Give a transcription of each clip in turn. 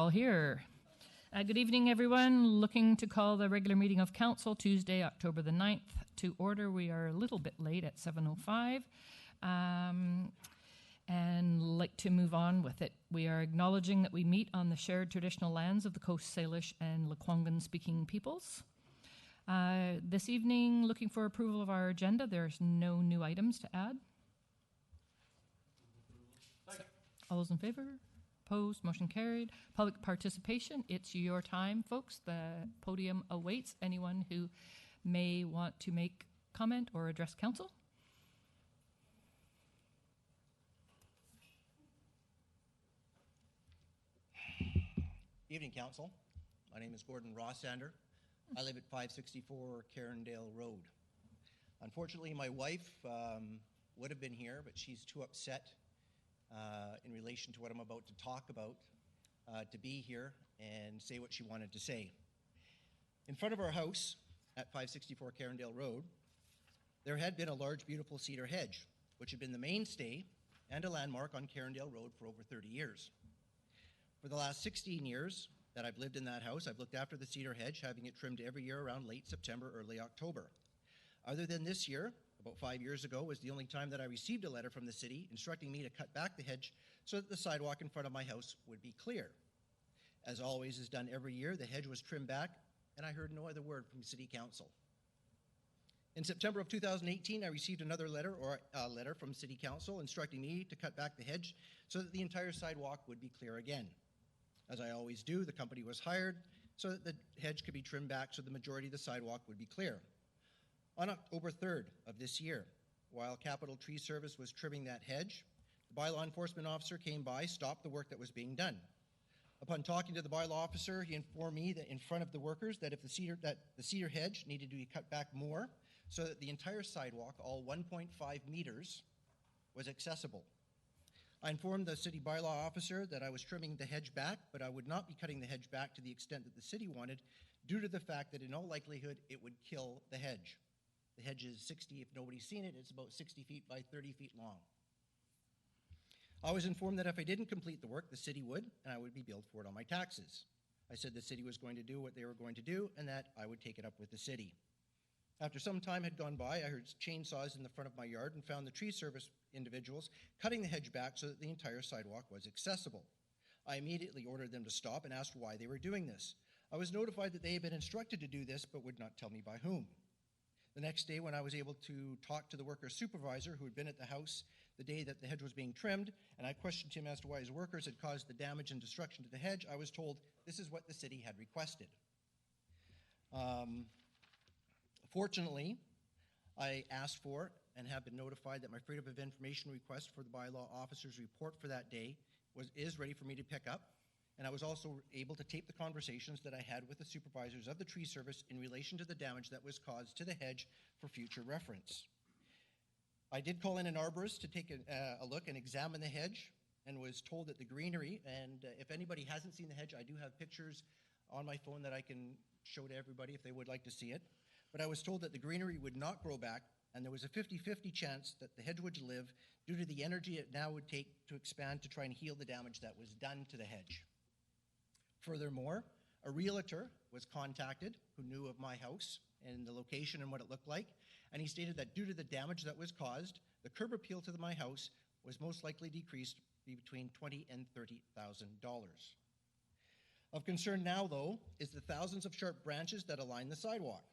all here. Good evening, everyone. Looking to call the regular meeting of Council Tuesday, October the 9th to order. We are a little bit late at 7:05 and like to move on with it. We are acknowledging that we meet on the shared traditional lands of the Coast Salish and Lekwungen speaking peoples. This evening, looking for approval of our agenda. There's no new items to add. All those in favor? Opposed? Motion carried. Public participation. It's your time, folks. The podium awaits anyone who may want to make comment or address council. Evening, Council. My name is Gordon Rossander. I live at 564 Carindale Road. Unfortunately, my wife would have been here, but she's too upset in relation to what I'm about to talk about to be here and say what she wanted to say. In front of our house at 564 Carindale Road, there had been a large, beautiful cedar hedge, which had been the mainstay and a landmark on Carindale Road for over 30 years. For the last 16 years that I've lived in that house, I've looked after the cedar hedge, having it trimmed every year around late September, early October. Other than this year, about 5 years ago, was the only time that I received a letter from the city instructing me to cut back the hedge so that the sidewalk in front of my house would be clear. As always is done every year, the hedge was trimmed back, and I heard no other word from City Council. In September of 2018, I received another letter from City Council instructing me to cut back the hedge so that the entire sidewalk would be clear again. As I always do, the company was hired so that the hedge could be trimmed back so the majority of the sidewalk would be clear. On October 3rd of this year, while Capital Tree Service was trimming that hedge, the bylaw enforcement officer came by, stopped the work that was being done. Upon talking to the bylaw officer, he informed me that in front of the workers that the cedar hedge needed to be cut back more so that the entire sidewalk, all 1.5 meters, was accessible. I informed the city bylaw officer that I was trimming the hedge back, but I would not be cutting the hedge back to the extent that the city wanted, due to the fact that in all likelihood it would kill the hedge. The hedge is 60, if nobody's seen it, it's about 60 feet by 30 feet long. I was informed that if I didn't complete the work, the city would, and I would be billed for it on my taxes. I said the city was going to do what they were going to do, and that I would take it up with the city. After some time had gone by, I heard chainsaws in the front of my yard and found the tree service individuals cutting the hedge back so that the entire sidewalk was accessible. I immediately ordered them to stop and asked why they were doing this. I was notified that they had been instructed to do this, but would not tell me by whom. The next day, when I was able to talk to the worker supervisor who had been at the house the day that the hedge was being trimmed, and I questioned him as to why his workers had caused the damage and destruction to the hedge, I was told this is what the city had requested. Fortunately, I asked for and have been notified that my Freedom of Information request for the bylaw officer's report for that day is ready for me to pick up. And I was also able to tape the conversations that I had with the supervisors of the tree service in relation to the damage that was caused to the hedge for future reference. I did call in an arborist to take a look and examine the hedge, and was told that the greenery, and if anybody hasn't seen the hedge, I do have pictures on my phone that I can show to everybody if they would like to see it. But I was told that the greenery would not grow back, and there was a 50-50 chance that the hedge would live due to the energy it now would take to expand to try and heal the damage that was done to the hedge. Furthermore, a realtor was contacted who knew of my house and the location and what it looked like, and he stated that due to the damage that was caused, the curb appeal to my house was most likely decreased between $20,000 and $30,000. Of concern now, though, is the thousands of sharp branches that align the sidewalk.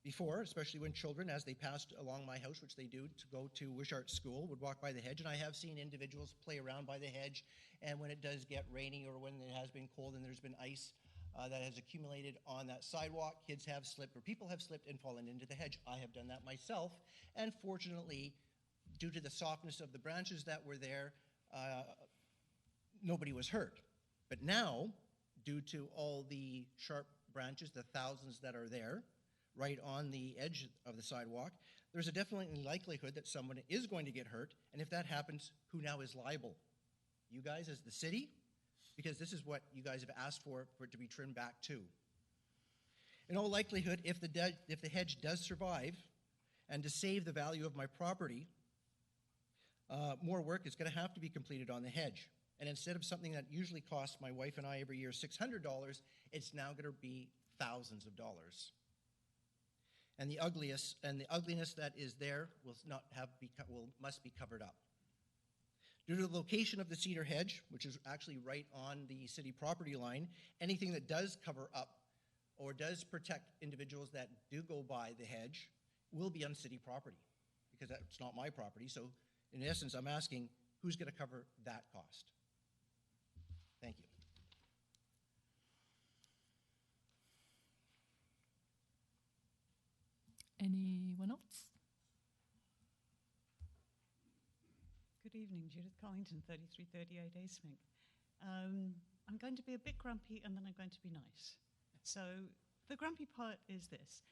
Before, especially when children, as they passed along my house, which they do to go to Wishart School, would walk by the hedge, and I have seen individuals play around by the hedge, and when it does get rainy or when it has been cold and there's been ice that has accumulated on that sidewalk, kids have slipped or people have slipped and fallen into the hedge. I have done that myself, and fortunately, due to the softness of the branches that were there, nobody was hurt. But now, due to all the sharp branches, the thousands that are there, right on the edge of the sidewalk, there's a definite likelihood that someone is going to get hurt, and if that happens, who now is liable? You guys as the city? Because this is what you guys have asked for it to be trimmed back to. In all likelihood, if the hedge does survive, and to save the value of my property, more work is going to have to be completed on the hedge. And instead of something that usually costs my wife and I every year $600, it's now going to be thousands of dollars. And the ugliness that is there must be covered up. Due to the location of the cedar hedge, which is actually right on the city property line, anything that does cover up or does protect individuals that do go by the hedge will be on city property, because that's not my property. So in essence, I'm asking, who's going to cover that cost? Thank you. Anyone else? Good evening, Judith Collington, 3338 Asmink. I'm going to be a bit grumpy and then I'm going to be nice. So the grumpy part is this.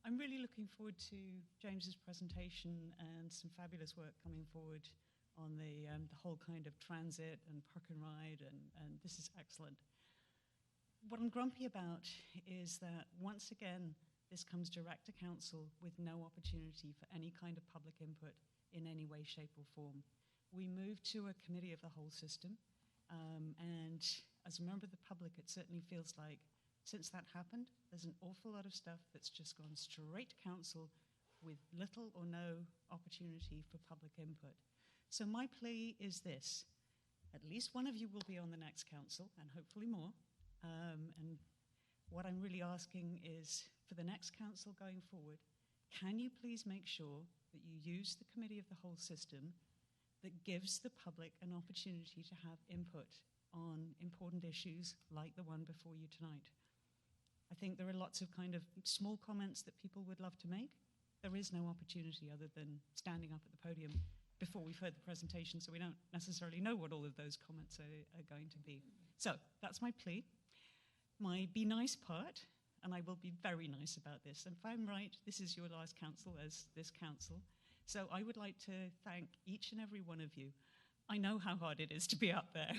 I'm really looking forward to James's presentation and some fabulous work coming forward on the whole kind of transit and park and ride, and this is excellent. What I'm grumpy about is that once again, this comes direct to council with no opportunity for any kind of public input in any way, shape or form. We moved to a committee of the whole system, and as a member of the public, it certainly feels like since that happened, there's an awful lot of stuff that's just gone straight to council with little or no opportunity for public input. So my plea is this: at least one of you will be on the next council, and hopefully more. And what I'm really asking is, for the next council going forward, can you please make sure that you use the committee of the whole system that gives the public an opportunity to have input on important issues like the one before you tonight? I think there are lots of kind of small comments that people would love to make. There is no opportunity other than standing up at the podium before we've heard the presentation, so we don't necessarily know what all of those comments are going to be. So that's my plea. My be nice part, and I will be very nice about this, and if I'm right, this is your last council as this council. So I would like to thank each and every one of you. I know how hard it is to be up there.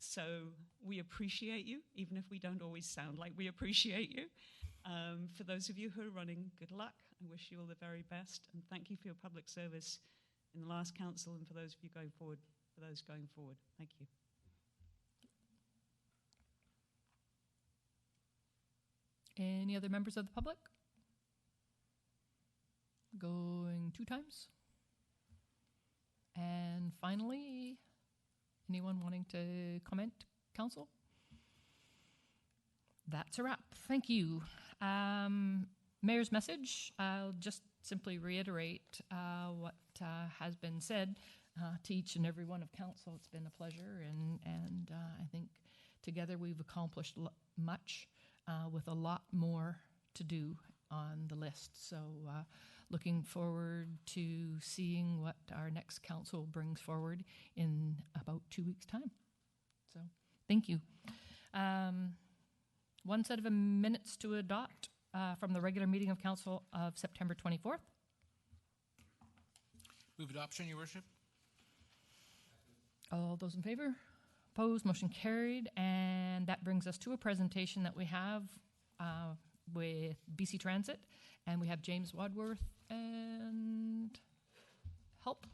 So we appreciate you, even if we don't always sound like we appreciate you. For those of you who are running, good luck. I wish you all the very best, and thank you for your public service in the last council, and for those of you going forward, for those going forward. Thank you. Any other members of the public? Going 2 times. And finally, anyone wanting to comment, council? That's a wrap. Thank you. Mayor's message. I'll just simply reiterate what has been said to each and every one of council. It's been a pleasure, and I think together we've accomplished much with a lot more to do on the list. So looking forward to seeing what our next council brings forward in about 2 weeks' time. So thank you. One set of minutes to adopt from the regular meeting of council of September 24th. Move adoption, Your Worship. All those in favor? Opposed? Motion carried. And that brings us to a presentation that we have with BC Transit. And we have James Wadsworth and help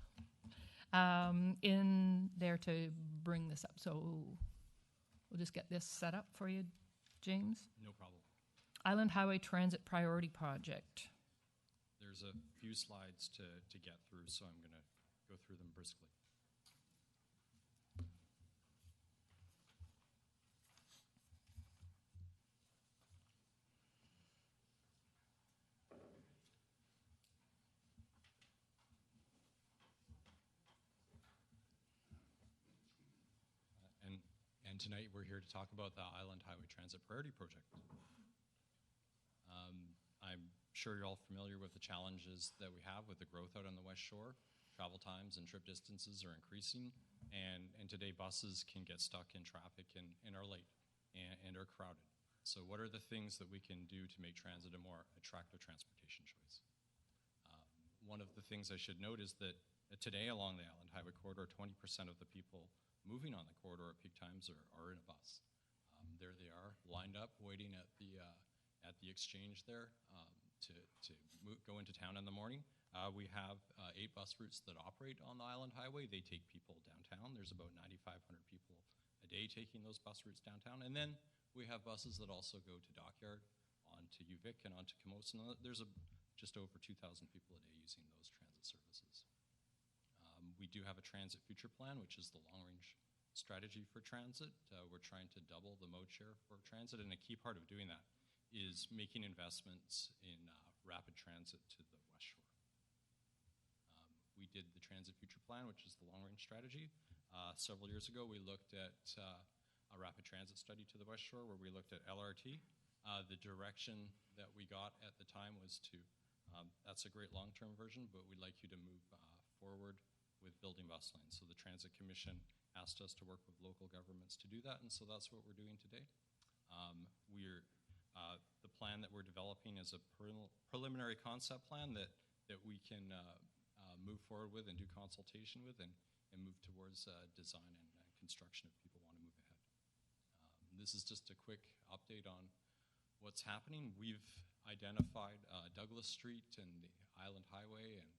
in there to bring this up. So we'll just get this set up for you, James. No problem. Island Highway Transit Priority Project. There's a few slides to get through, so I'm going to go through them briskly. And tonight we're here to talk about the Island Highway Transit Priority Project. I'm sure you're all familiar with the challenges that we have with the growth out on the West Shore. Travel times and trip distances are increasing, and today buses can get stuck in traffic and are late and are crowded. So what are the things that we can do to make transit a more attractive transportation choice? One of the things I should note is that today along the Island Highway Corridor, 20% of the people moving on the corridor at peak times are in a bus. There they are, lined up, waiting at the exchange there to go into town in the morning. We have 8 bus routes that operate on the Island Highway. They take people downtown. There's about 9,500 people a day taking those bus routes downtown. And then we have buses that also go to Dockyard, on to UVic, and on to Camosun. There's just over 2,000 people a day using those transit services. We do have a transit future plan, which is the long-range strategy for transit. We're trying to double the mode share for transit, and a key part of doing that is making investments in rapid transit to the West Shore. We did the transit future plan, which is the long-range strategy. Several years ago, we looked at a rapid transit study to the West Shore where we looked at LRT. The direction that we got at the time was to, that's a great long-term version, but we'd like you to move forward with building bus lanes. So the Transit Commission asked us to work with local governments to do that, and so that's what we're doing today. The plan that we're developing is a preliminary concept plan that we can move forward with and do consultation with and move towards design and construction if people want to move ahead. This is just a quick update on what's happening. We've identified Douglas Street and the Island Highway and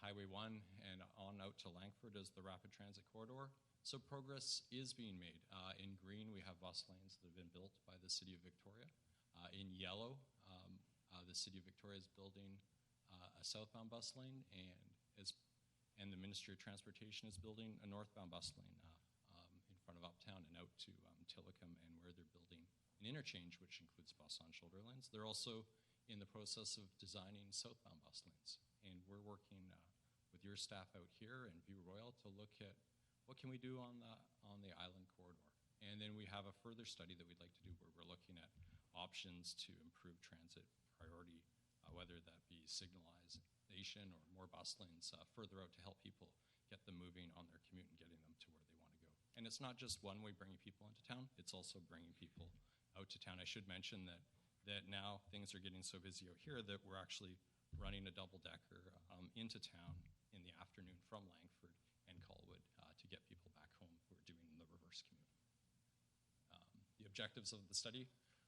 Highway 1 and on out to Langford as the rapid transit corridor. So progress is being made. In green, we have bus lanes that have been built by the City of Victoria. In yellow, the City of Victoria is building a southbound bus lane, and the Ministry of Transportation is building a northbound bus lane in front of Uptown and out to Tillicum, and where they're building an interchange, which includes bus on shoulder lanes. They're also in the process of designing southbound bus lanes, and we're working with your staff out here in View Royal to look at what can we do on the island corridor. And then we have a further study that we'd like to do where we're looking at options to improve transit priority, whether that be signalization or more bus lanes further out to help people get them moving on their commute and getting them to where they want to go. And it's not just one way bringing people into town, it's also bringing people out to town. I should mention that now things are getting so busy out here that we're actually running a double-decker into town in the afternoon from Langford and Colwood to get people back home who are doing the reverse commute. The objectives of the study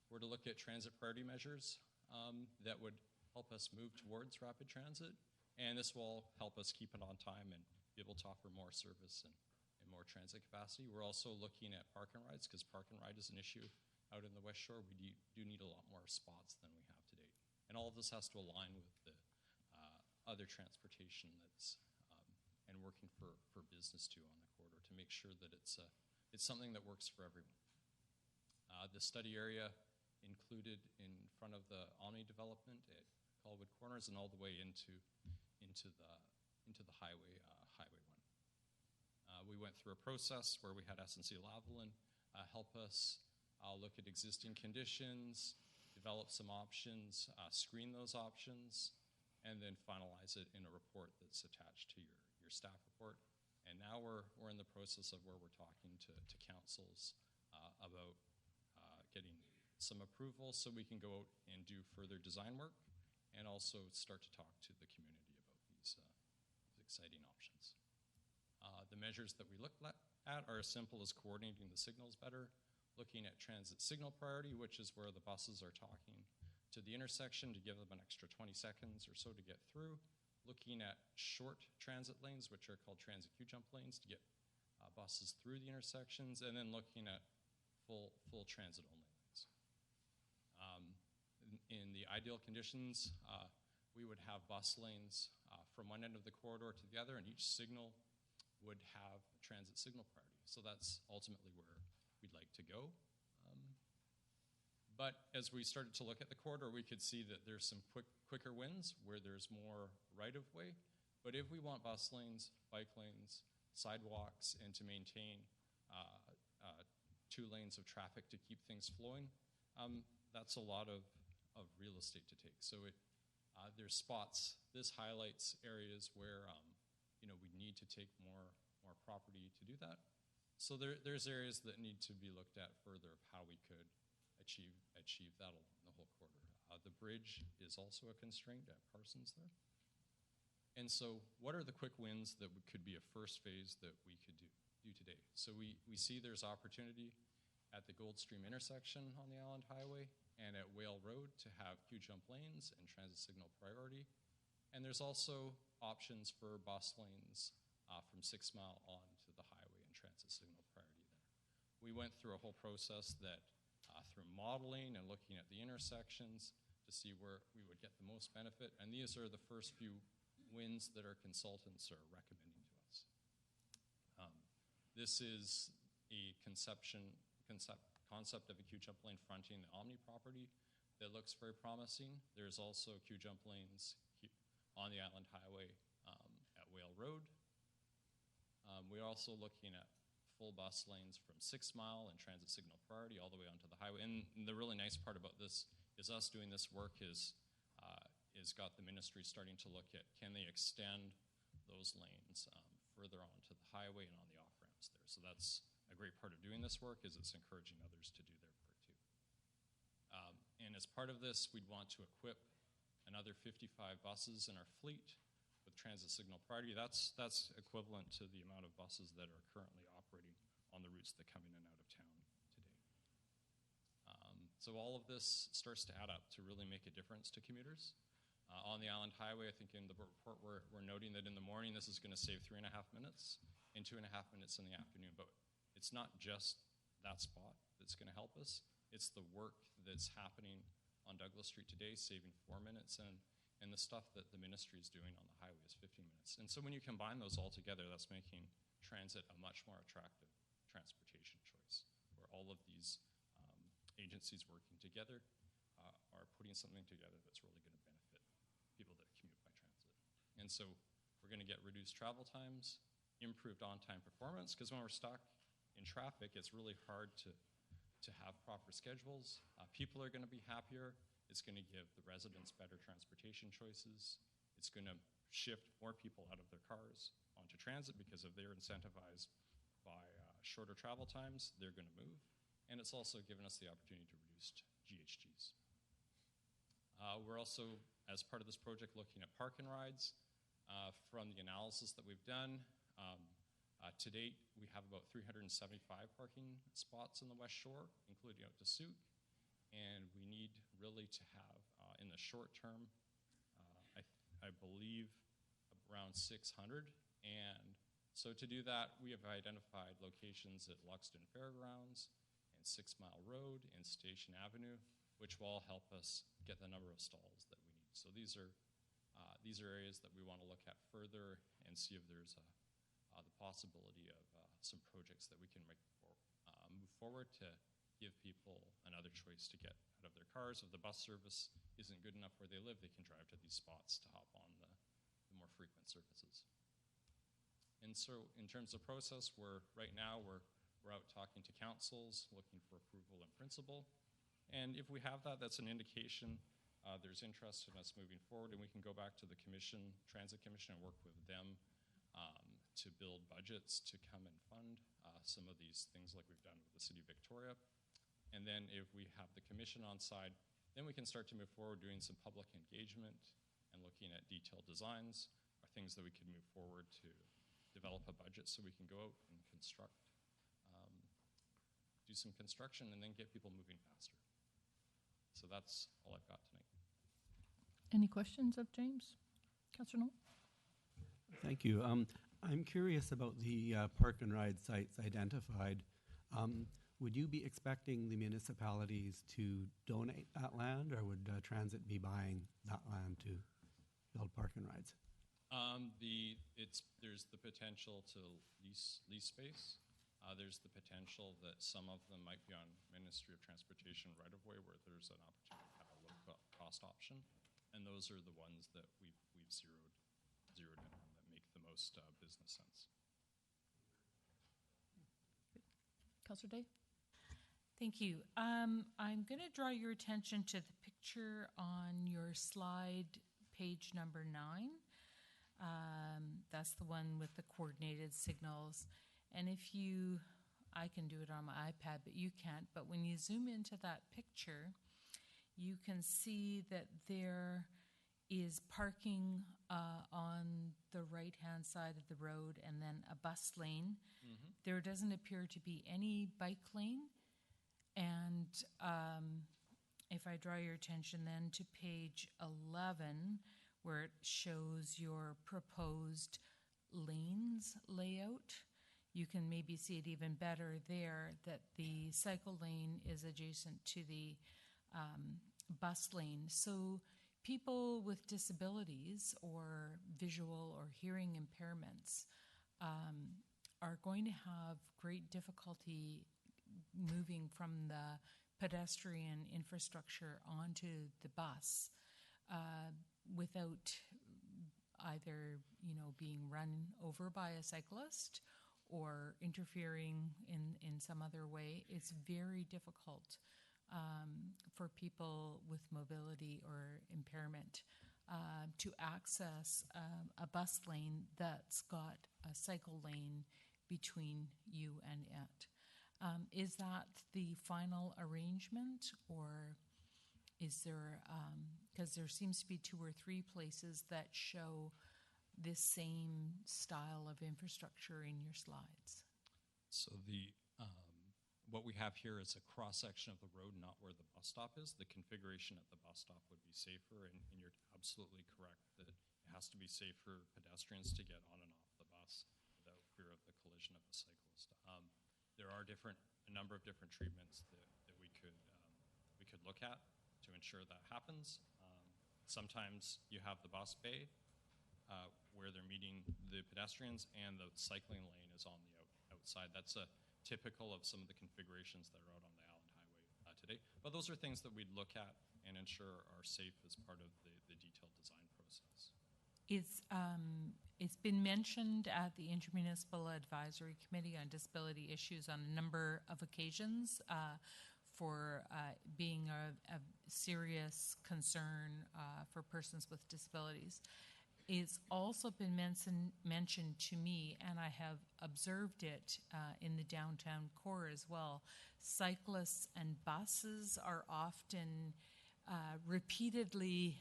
were to look at transit priority measures that would help us move towards rapid transit, and this will help us keep it on time and be able to offer more service and more transit capacity. We're also looking at park and rides, because park and ride is an issue out in the West Shore. We do need a lot more spots than we have to date. And all of this has to align with the other transportation that's and working for business too on the corridor to make sure that it's something that works for everyone. The study area included in front of the Omni development at Colwood Corners and all the way into the highway, Highway 1. We went through a process where we had SNC-Lavalin help us look at existing conditions, develop some options, screen those options, and then finalize it in a report that's attached to your staff report. And now we're in the process of where we're talking to councils about getting some approval so we can go out and do further design work and also start to talk to the community about these exciting options. The measures that we looked at are as simple as coordinating the signals better, looking at transit signal priority, which is where the buses are talking to the intersection to give them an extra 20 seconds or so to get through, looking at short transit lanes, which are called transit queue jump lanes, to get buses through the intersections, and then looking at full transit only lanes. In the ideal conditions, we would have bus lanes from one end of the corridor to the other, and each signal would have transit signal priority. So that's ultimately where we'd like to go. But as we started to look at the corridor, we could see that there's some quicker wins where there's more right-of-way. But if we want bus lanes, bike lanes, sidewalks, and to maintain 2 lanes of traffic to keep things flowing, that's a lot of real estate to take. So there's spots. This highlights areas where we need to take more property to do that. So there's areas that need to be looked at further of how we could achieve that along the whole corridor. The bridge is also a constraint at Parsons there. And so what are the quick wins that could be a first phase that we could do today? So we see there's opportunity at the Goldstream intersection on the Island Highway and at Whale Road to have queue jump lanes and transit signal priority. And there's also options for bus lanes from 6 Mile on to the highway and transit signal priority there. We went through a whole process that through modeling and looking at the intersections to see where we would get the most benefit. And these are the first few wins that our consultants are recommending to us. This is a concept of a queue-jump lane fronting the Omni property that looks very promising. There's also queue-jump lanes on the Island Highway at Whale Road. We're also looking at full bus lanes from 6 Mile and transit signal priority all the way onto the highway. And the really nice part about this is us doing this work is got the ministry starting to look at, can they extend those lanes further onto the highway and on the off-ramps there. So that's a great part of doing this work, is it's encouraging others to do their part too. And as part of this, we'd want to equip another 55 buses in our fleet with transit signal priority. That's equivalent to the amount of buses that are currently operating on the routes that come in and out of town today. So all of this starts to add up to really make a difference to commuters. On the Island Highway, I think in the report we're noting that in the morning this is going to save 3.5 minutes and 2.5 minutes in the afternoon. But it's not just that spot that's going to help us. It's the work that's happening on Douglas Street today, saving 4 minutes, and the stuff that the ministry is doing on the highway is 15 minutes. And so when you combine those all together, that's making transit a much more attractive transportation choice, where all of these agencies working together are putting something together that's really going to benefit people that commute by transit. And so we're going to get reduced travel times, improved on-time performance, because when we're stuck in traffic, it's really hard to have proper schedules. People are going to be happier. It's going to give the residents better transportation choices. It's going to shift more people out of their cars onto transit, because if they're incentivized by shorter travel times, they're going to move. And it's also given us the opportunity to reduce GHGs. We're also, as part of this project, looking at park and rides. From the analysis that we've done, to date, we have about 375 parking spots in the West Shore, including out to Sooke. And we need really to have, in the short term, I believe around 600. And so to do that, we have identified locations at Luxton Fairgrounds and 6 Mile Road and Station Avenue, which will all help us get the number of stalls that we need. So these are areas that we want to look at further and see if there's the possibility of some projects that we can move forward to give people another choice to get out of their cars. If the bus service isn't good enough where they live, they can drive to these spots to hop on the more frequent services. And so in terms of process, right now we're out talking to councils, looking for approval in principle. And if we have that, that's an indication there's interest in us moving forward, and we can go back to the commission, Transit Commission, and work with them to build budgets to come and fund some of these things like we've done with the City of Victoria. And then if we have the commission on side, then we can start to move forward doing some public engagement and looking at detailed designs, or things that we can move forward to develop a budget so we can go out and construct, do some construction, and then get people moving faster. So that's all I've got tonight. Any questions of James? Councillor Noel? Thank you. I'm curious about the park and ride sites identified. Would you be expecting the municipalities to donate that land, or would transit be buying that land to build park and rides? There's the potential to lease space. There's the potential that some of them might be on Ministry of Transportation right-of-way, where there's an opportunity to have a low-cost option, and those are the ones that we've zeroed in on that make the most business sense. Councillor Day? Thank you. I'm going to draw your attention to the picture on your slide, page number 9. That's the one with the coordinated signals. And I can do it on my iPad, but you can't. But when you zoom into that picture, you can see that there is parking on the right-hand side of the road and then a bus lane. Mm-hmm. There doesn't appear to be any bike lane. And if I draw your attention then to page 11, where it shows your proposed lanes layout. You can maybe see it even better there, that the cycle lane is adjacent to the bus lane. So people with disabilities or visual or hearing impairments are going to have great difficulty moving from the pedestrian infrastructure onto the bus without either, being run over by a cyclist or interfering in some other way. It's very difficult for people with mobility or impairment to access a bus lane that's got a cycle lane between you and it. Is that the final arrangement, or is there, because there seems to be 2 or 3 places that show this same style of infrastructure in your slides? So what we have here is a cross-section of the road, not where the bus stop is. The configuration at the bus stop would be safer, and you're absolutely correct that it has to be safe for pedestrians to get on and off the bus without fear of the collision of a cyclist. There are a number of different treatments that we could look at to ensure that happens. Sometimes you have the bus bay where they're meeting the pedestrians, and the cycling lane is on the outside. That's typical of some of the configurations that are out on the Island Highway today. But those are things that we'd look at and ensure are safe as part of the detailed design process. It's been mentioned at the Intermunicipal Advisory Committee on Disability Issues on a number of occasions for being a serious concern for persons with disabilities. It's also been mentioned to me, and I have observed it in the downtown core as well. Cyclists and buses are often repeatedly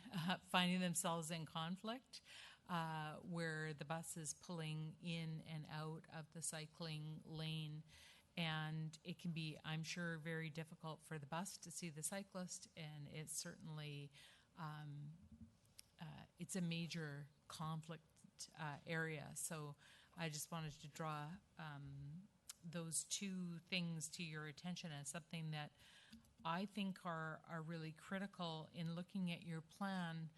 finding themselves in conflict, where the bus is pulling in and out of the cycling lane. And it can be, I'm sure, very difficult for the bus to see the cyclist, and it's certainly it's a major conflict area. So I just wanted to draw those 2 things to your attention as something that I think are really critical in looking at your plan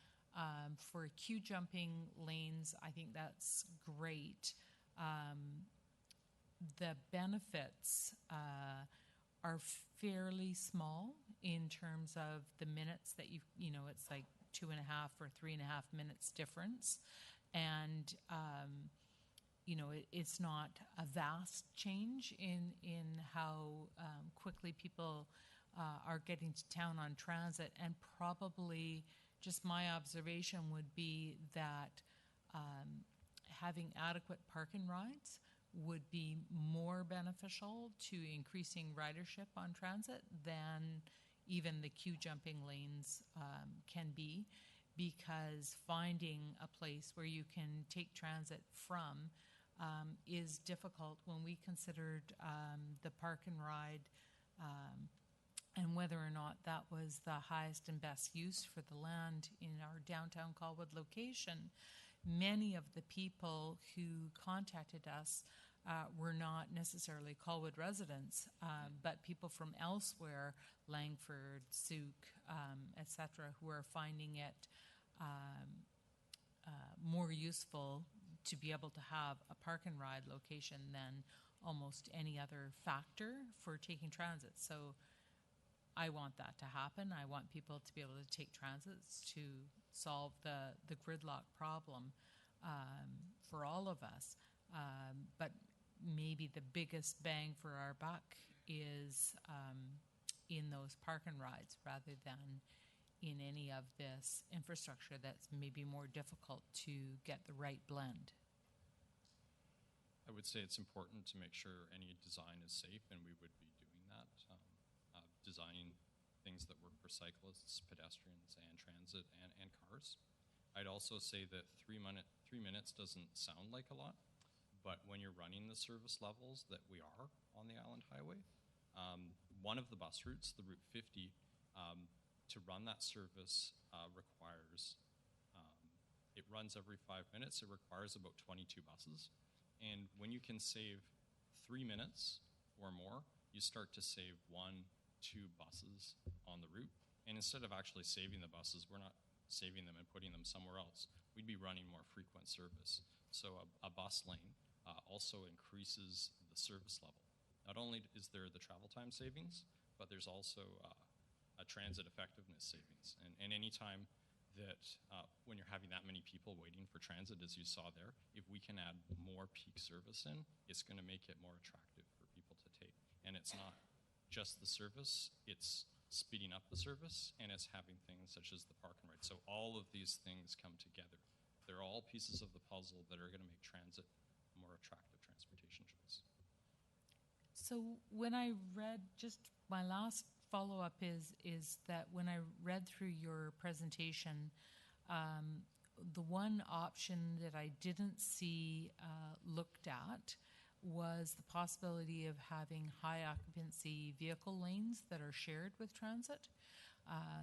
for queue jumping lanes. I think that's great. The benefits are fairly small in terms of the minutes that it's like 2.5 or 3.5 minutes difference. And, it's not a vast change in how quickly people are getting to town on transit. And probably just my observation would be that having adequate park and rides would be more beneficial to increasing ridership on transit than even the queue jumping lanes can be, because finding a place where you can take transit from is difficult. When we considered the park and ride and whether or not that was the highest and best use for the land in our downtown Colwood location, many of the people who contacted us were not necessarily Colwood residents, but people from elsewhere, Langford, Sooke, etc., who are finding it more useful to be able to have a park and ride location than almost any other factor for taking transit. So I want that to happen. I want people to be able to take transits to solve the gridlock problem for all of us. But maybe the biggest bang for our buck is in those park and rides rather than in any of this infrastructure that's maybe more difficult to get the right blend. I would say it's important to make sure any design is safe, and we would be doing that, designing things that work for cyclists, pedestrians, and transit, and cars. I'd also say that 3 minutes doesn't sound like a lot, but when you're running the service levels that we are on the Island Highway, one of the bus routes, the Route 50, to run that service requires it runs every 5 minutes. It requires about 22 buses. And when you can save 3 minutes or more, you start to save 1, 2 buses on the route. And instead of actually saving the buses, we're not saving them and putting them somewhere else. We'd be running more frequent service. So a bus lane also increases the service level. Not only is there the travel time savings, but there's also a transit effectiveness savings. And any time that when you're having that many people waiting for transit, as you saw there, if we can add more peak service in, it's going to make it more attractive for people to take. And it's not just the service, it's speeding up the service, and it's having things such as the park and ride. So all of these things come together. They're all pieces of the puzzle that are going to make transit a more attractive transportation choice. So when I read, just my last follow-up is that when I read through your presentation, the one option that I didn't see looked at was the possibility of having high occupancy vehicle lanes that are shared with transit,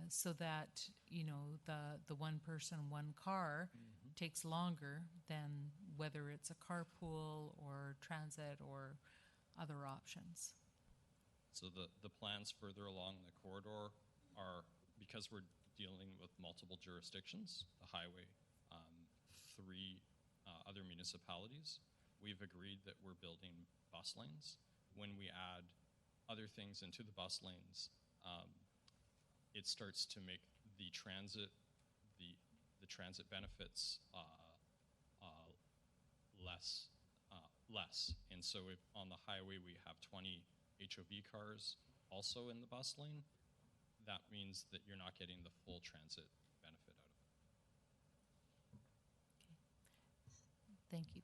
so that, you know, the one person, one car takes longer than whether it's a carpool or transit or other options. So the plans further along the corridor are, because we're dealing with multiple jurisdictions, the highway, 3 other municipalities, we've agreed that we're building bus lanes. When we add other things into the bus lanes, it starts to make the transit benefits less. And so if on the highway we have 20 HOV cars also in the bus lane, that means that you're not getting the full transit benefit out of it. Thank you.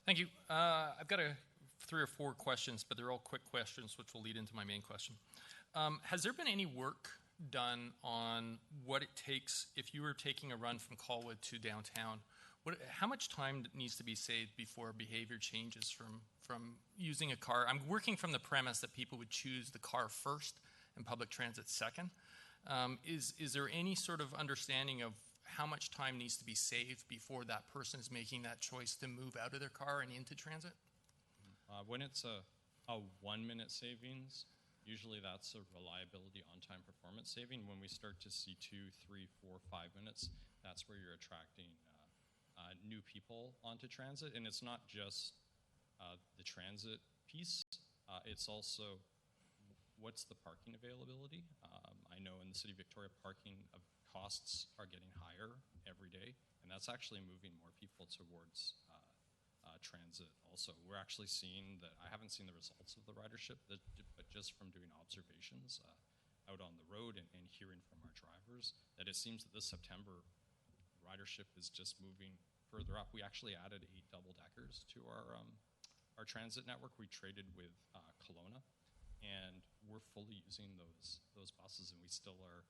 Thank you. I've got 3 or 4 questions, but they're all quick questions, which will lead into my main question. Has there been any work done on what it takes if you were taking a run from Colwood to downtown? How much time needs to be saved before behavior changes from using a car? I'm working from the premise that people would choose the car first and public transit second. Is there any sort of understanding of how much time needs to be saved before that person is making that choice to move out of their car and into transit? When it's a 1-minute savings, usually that's a reliability on-time performance saving. When we start to see 2, 3, 4, 5 minutes, that's where you're attracting new people onto transit. And it's not just the transit piece. It's also what's the parking availability. I know in the City of Victoria, parking costs are getting higher every day, and that's actually moving more people towards transit also. We're actually seeing that, I haven't seen the results of the ridership, but just from doing observations out on the road and hearing from our drivers, that it seems that this September, ridership is just moving further up. We actually added 8 double-deckers to our transit network. We traded with Kelowna, and we're fully using those buses, and we still are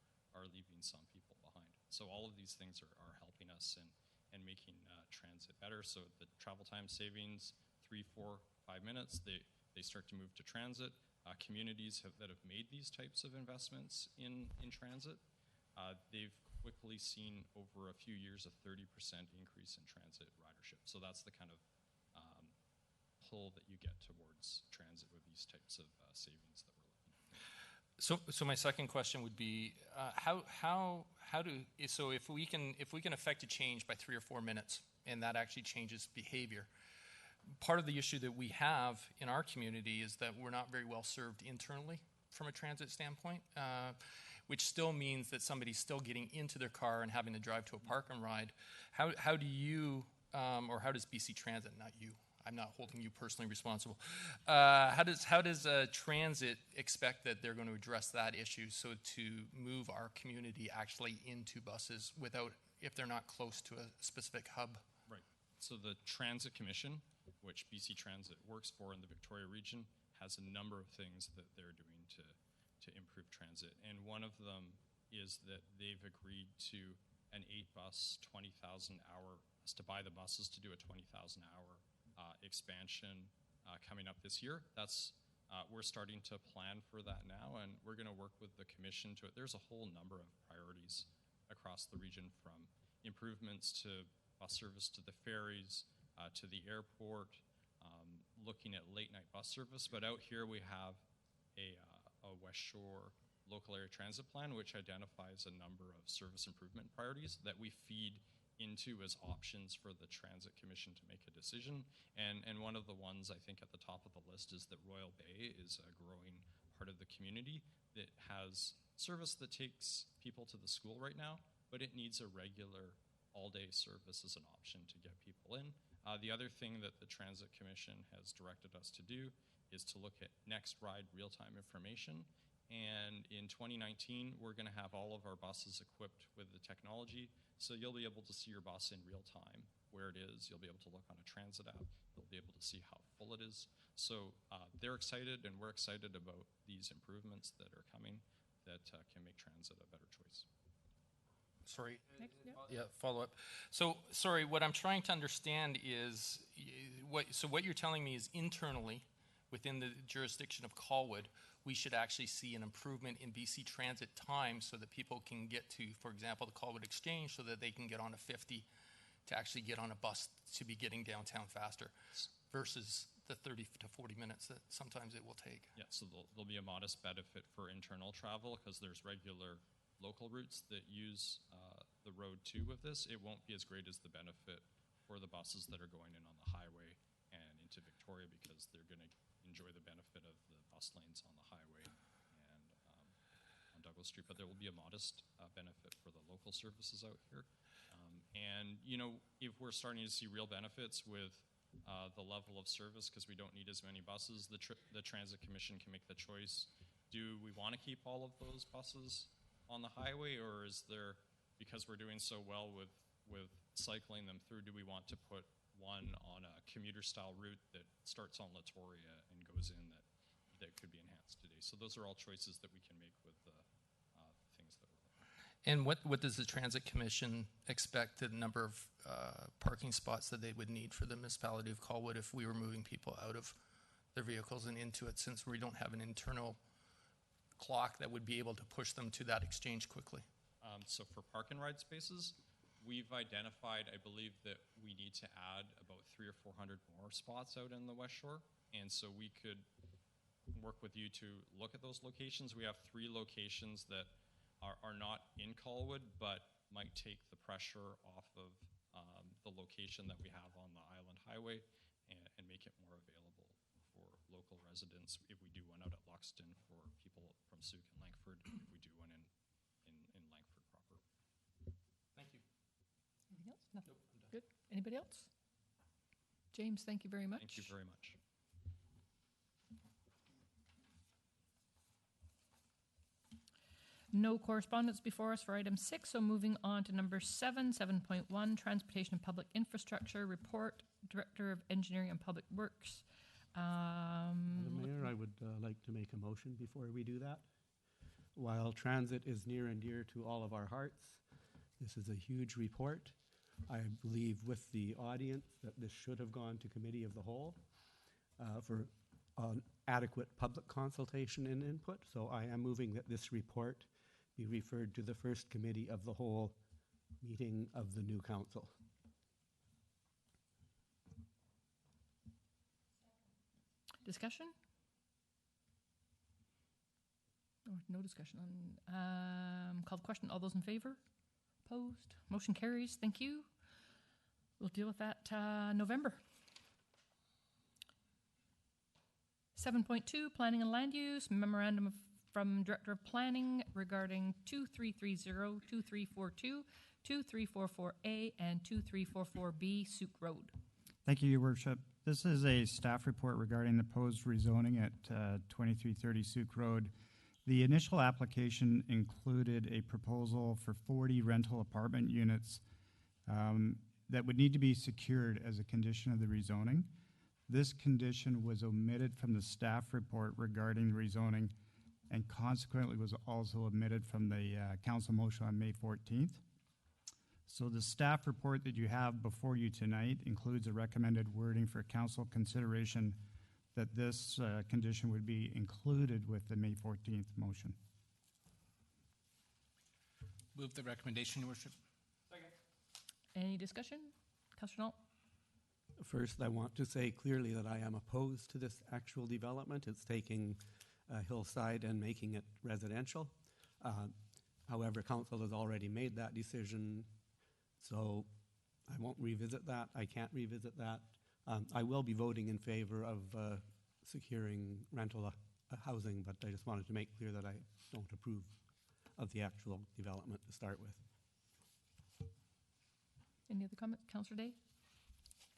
leaving some people behind. So all of these things are helping us and making transit better. So the travel time savings, 3, 4, 5 minutes, they start to move to transit. Communities that have made these types of investments in transit, they've quickly seen over a few years a 30% increase in transit ridership. So that's the kind of pull that you get towards transit with these types of savings that we're looking at. So my second question would be, if we can affect a change by 3 or 4 minutes, and that actually changes behavior, part of the issue that we have in our community is that we're not very well served internally from a transit standpoint, which still means that somebody's still getting into their car and having to drive to a park and ride. How do you, or how does BC Transit, not you, I'm not holding you personally responsible, how does transit expect that they're going to address that issue so to move our community actually into buses without, if they're not close to a specific hub? Right. So the Transit Commission, which BC Transit works for in the Victoria region, has a number of things that they're doing to improve transit. And one of them is that they've agreed to an 8-bus, 20,000 hour, to buy the buses to do a 20,000 hour expansion coming up this year. That's we're starting to plan for that now, and we're going to work with the commission to it. There's a whole number of priorities across the region, from improvements to bus service to the ferries, to the airport, looking at late night bus service. But out here we have a West Shore local area transit plan, which identifies a number of service improvement priorities that we feed into as options for the Transit Commission to make a decision. And one of the ones I think at the top of the list is that Royal Bay is a growing part of the community that has service that takes people to the school right now, but it needs a regular all-day service as an option to get people in. The other thing that the Transit Commission has directed us to do is to look at next ride real-time information. And in 2019, we're going to have all of our buses equipped with the technology, so you'll be able to see your bus in real time, where it is. You'll be able to look on a transit app. You'll be able to see how full it is. So they're excited, and we're excited about these improvements that are coming that can make transit a better choice. Sorry. Next, yeah. Yeah, follow up. So, sorry, what I'm trying to understand is, what you're telling me is internally, within the jurisdiction of Colwood, we should actually see an improvement in BC Transit time so that people can get to, for example, the Colwood Exchange, so that they can get on a 50 to actually get on a bus to be getting downtown faster versus the 30 to 40 minutes that sometimes it will take. Yeah, so there'll be a modest benefit for internal travel because there's regular local routes that use the road too with this. It won't be as great as the benefit for the buses that are going in on the highway and into Victoria, because they're going to enjoy the benefit of the bus lanes on the highway and on Douglas Street. But there will be a modest benefit for the local services out here. And, you know, if we're starting to see real benefits with the level of service, because we don't need as many buses, the Transit Commission can make the choice. Do we want to keep all of those buses on the highway, or is there, because we're doing so well with cycling them through, do we want to put one on a commuter style route that starts on Latoria and goes in that could be enhanced today? So those are all choices that we can make with the things that we're doing. And what does the Transit Commission expect the number of parking spots that they would need for the municipality of Colwood if we were moving people out of their vehicles and into it, since we don't have an internal clock that would be able to push them to that exchange quickly? So for park and ride spaces, we've identified, I believe, that we need to add about 300 or 400 more spots out in the West Shore. And so we could work with you to look at those locations. We have 3 locations that are not in Colwood, but might take the pressure off of the location that we have on the Island Highway and make it more available for local residents. If we do one out at Luxton for people from Sooke and Langford, if we do one in Langford proper. Thank you. Anything else? No. Nope, I'm done. Good. Anybody else? James, thank you very much. Thank you very much. No correspondence before us for item 6, so moving on to number 7, 7.1, Transportation and Public Infrastructure Report, Director of Engineering and Public Works. Madam Mayor, I would like to make a motion before we do that. While transit is near and dear to all of our hearts, this is a huge report. I believe with the audience that this should have gone to Committee of the Whole for adequate public consultation and input. So I am moving that this report be referred to the first Committee of the Whole meeting of the new council. Discussion? Or no discussion on, call the question. All those in favor? Opposed? Motion carries. Thank you. We'll deal with that November. 7.2, Planning and Land Use, Memorandum from Director of Planning regarding 2330, 2342, 2344A, and 2344B Sooke Road. Thank you, Your Worship. This is a staff report regarding the proposed rezoning at 2330 Sooke Road. The initial application included a proposal for 40 rental apartment units that would need to be secured as a condition of the rezoning. This condition was omitted from the staff report regarding rezoning and consequently was also omitted from the council motion on May 14th. So the staff report that you have before you tonight includes a recommended wording for council consideration that this condition would be included with the May 14th motion. Move the recommendation, Your Worship. Any discussion? Councillor Nault? First, I want to say clearly that I am opposed to this actual development. It's taking a hillside and making it residential. However, council has already made that decision, so I won't revisit that. I can't revisit that. I will be voting in favor of securing rental housing, but I just wanted to make clear that I don't approve of the actual development to start with. Any other comments? Councillor Day?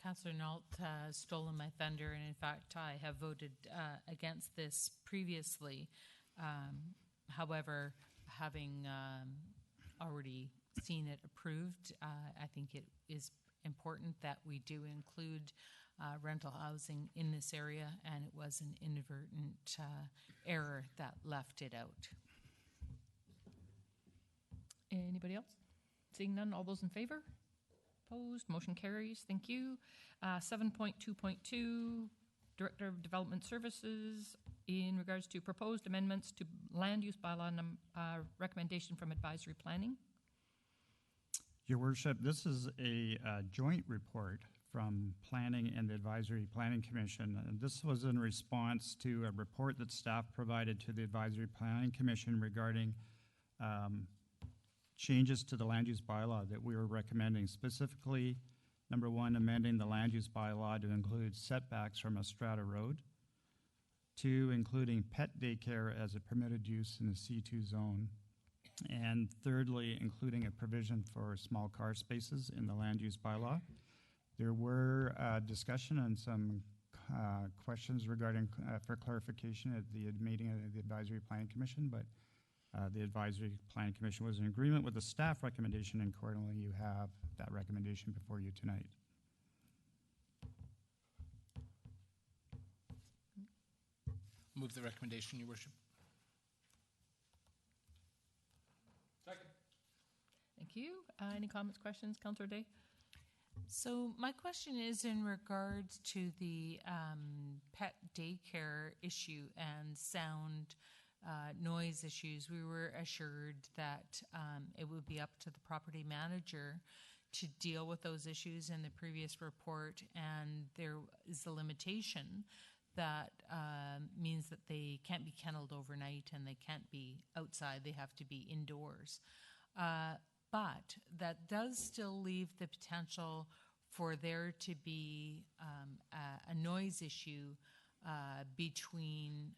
Councillor Nault has stolen my thunder, and in fact, I have voted against this previously. However, having already seen it approved, I think it is important that we do include rental housing in this area, and it was an inadvertent error that left it out. Anybody else? Seeing none, all those in favor? Opposed? Motion carries. Thank you. 7.2.2, Director of Development Services, in regards to proposed amendments to land use bylaw recommendation from advisory planning. Your Worship, this is a joint report from Planning and the Advisory Planning Commission. And this was in response to a report that staff provided to the Advisory Planning Commission regarding changes to the land use bylaw that we were recommending. Specifically, number one, amending the land use bylaw to include setbacks from a strata road. Two, including pet daycare as a permitted use in the C2 zone. And thirdly, including a provision for small car spaces in the land use bylaw. There were discussion and some questions regarding for clarification at the meeting of the Advisory Planning Commission, but the Advisory Planning Commission was in agreement with the staff recommendation, and accordingly you have that recommendation before you tonight. Move the recommendation, Your Worship. Thank you. Any comments, questions? Councillor Day? So my question is in regards to the pet daycare issue and sound noise issues. We were assured that it would be up to the property manager to deal with those issues in the previous report, and there is a limitation that means that they can't be kenneled overnight and they can't be outside, they have to be indoors. But that does still leave the potential for there to be a noise issue between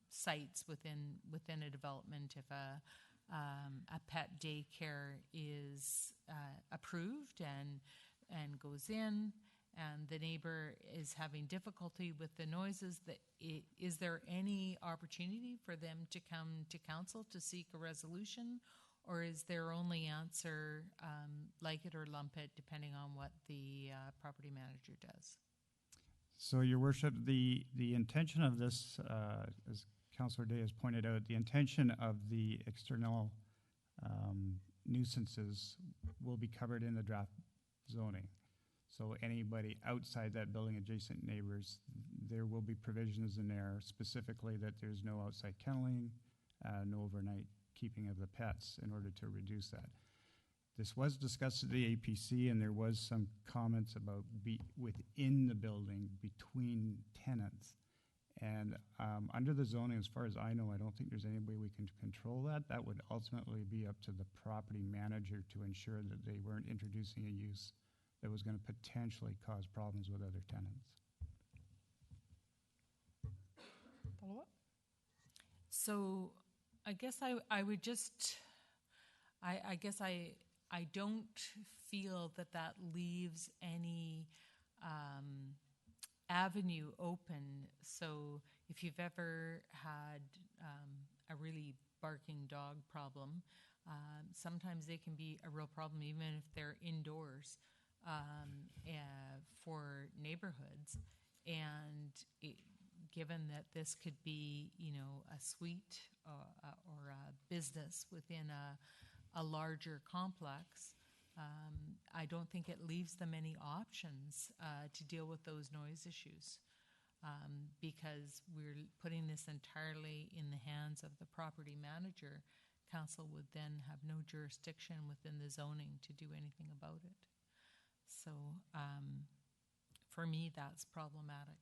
sites within a development. If a pet daycare is approved and goes in, and the neighbor is having difficulty with the noises, is there any opportunity for them to come to council to seek a resolution? Or is their only answer like it or lump it, depending on what the property manager does? So, Your Worship, the intention of this, as Councillor Day has pointed out, the intention of the external nuisances will be covered in the draft zoning. So anybody outside that building, adjacent neighbors, there will be provisions in there specifically that there's no outside kenneling, no overnight keeping of the pets in order to reduce that. This was discussed at the APC, and there was some comments about within the building between tenants. And under the zoning, as far as I know, I don't think there's any way we can control that. That would ultimately be up to the property manager to ensure that they weren't introducing a use that was going to potentially cause problems with other tenants. Follow up? So I guess I would just, I guess I don't feel that leaves any avenue open. So if you've ever had a really barking dog problem, sometimes they can be a real problem even if they're indoors for neighborhoods. And given that this could be, a suite or a business within a larger complex, I don't think it leaves them any options to deal with those noise issues, because we're putting this entirely in the hands of the property manager, council would then have no jurisdiction within the zoning to do anything about it. So for me, that's problematic.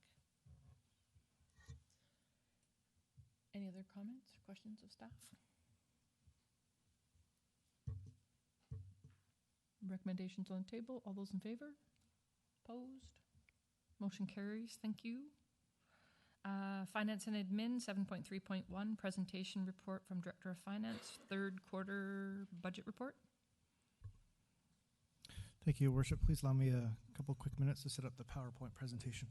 Any other comments or questions of staff? Recommendations on the table. All those in favor? Opposed? Motion carries. Thank you. Finance and Admin 7.3.1, presentation report from Director of Finance, third quarter budget report. Thank you, Your Worship. Please allow me a couple quick minutes to set up the PowerPoint presentation.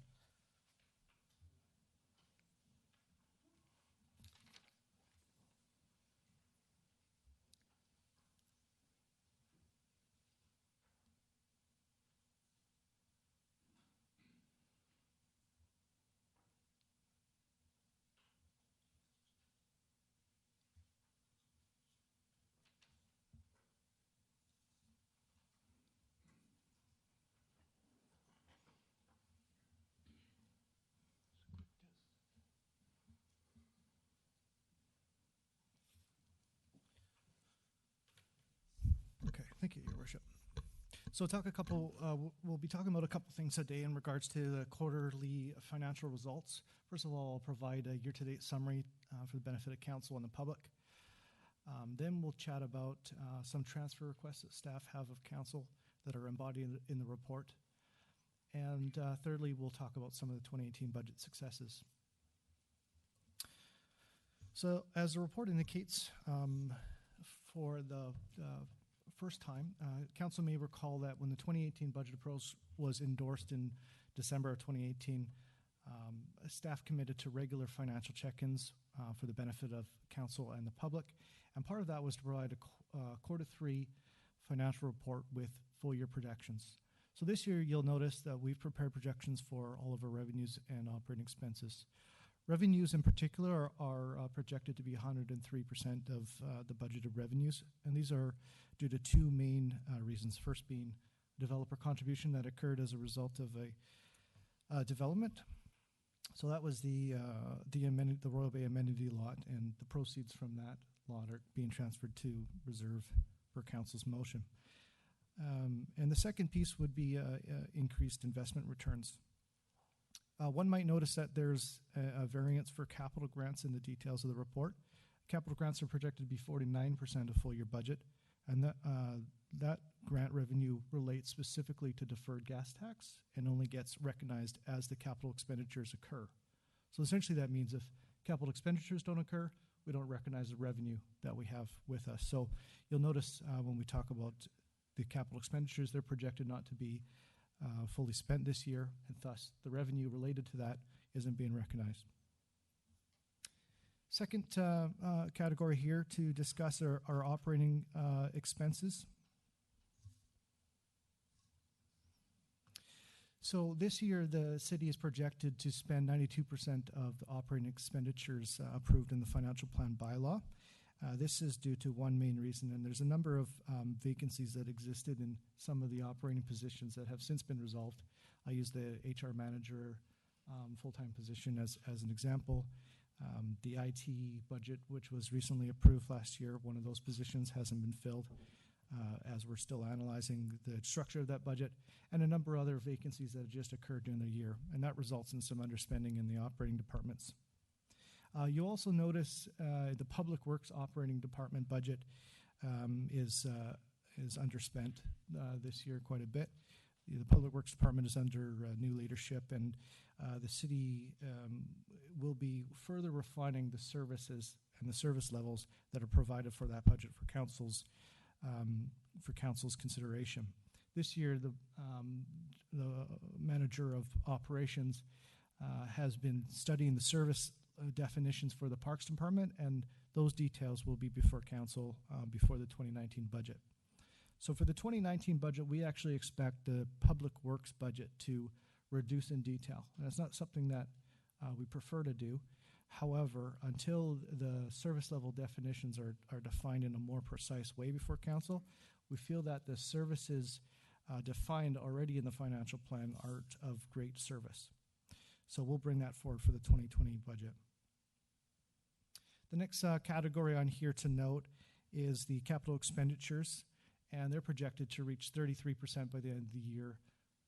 Okay, thank you, Your Worship. So we'll be talking about a couple things today in regards to the quarterly financial results. First of all, I'll provide a year-to-date summary for the benefit of council and the public. Then we'll chat about some transfer requests that staff have of council that are embodied in the report. And thirdly, we'll talk about some of the 2018 budget successes. So as the report indicates, for the first time, council may recall that when the 2018 budget approach was endorsed in December of 2018, staff committed to regular financial check-ins for the benefit of council and the public. And part of that was to provide a quarter three financial report with full year projections. So this year you'll notice that we've prepared projections for all of our revenues and operating expenses. Revenues in particular are projected to be 103% of the budgeted revenues, and these are due to two main reasons. First being developer contribution that occurred as a result of a development. So that was the Royal Bay amenity lot, and the proceeds from that lot are being transferred to reserve for council's motion. And the second piece would be increased investment returns. One might notice that there's a variance for capital grants in the details of the report. Capital grants are projected to be 49% of full year budget, and that grant revenue relates specifically to deferred gas tax and only gets recognized as the capital expenditures occur. So essentially that means if capital expenditures don't occur, we don't recognize the revenue that we have with us. So you'll notice when we talk about the capital expenditures, they're projected not to be fully spent this year, and thus the revenue related to that isn't being recognized. Second category here to discuss our operating expenses. So this year the city is projected to spend 92% of the operating expenditures approved in the financial plan bylaw. This is due to one main reason, and there's a number of vacancies that existed in some of the operating positions that have since been resolved. I use the HR manager full-time position as an example. The IT budget, which was recently approved last year, one of those positions hasn't been filled as we're still analyzing the structure of that budget, and a number of other vacancies that have just occurred during the year, and that results in some underspending in the operating departments. You also notice the Public Works operating department budget is underspent this year quite a bit. The Public Works department is under new leadership, and the city will be further refining the services and the service levels that are provided for that budget for council's consideration. This year, the manager of operations has been studying the service definitions for the Parks Department, and those details will be before council before the 2019 budget. So for the 2019 budget, we actually expect the Public Works budget to reduce in detail. And it's not something that we prefer to do. However, until the service level definitions are defined in a more precise way before council, we feel that the services defined already in the financial plan are of great service. So we'll bring that forward for the 2020 budget. The next category on here to note is the capital expenditures, and they're projected to reach 33% by the end of the year.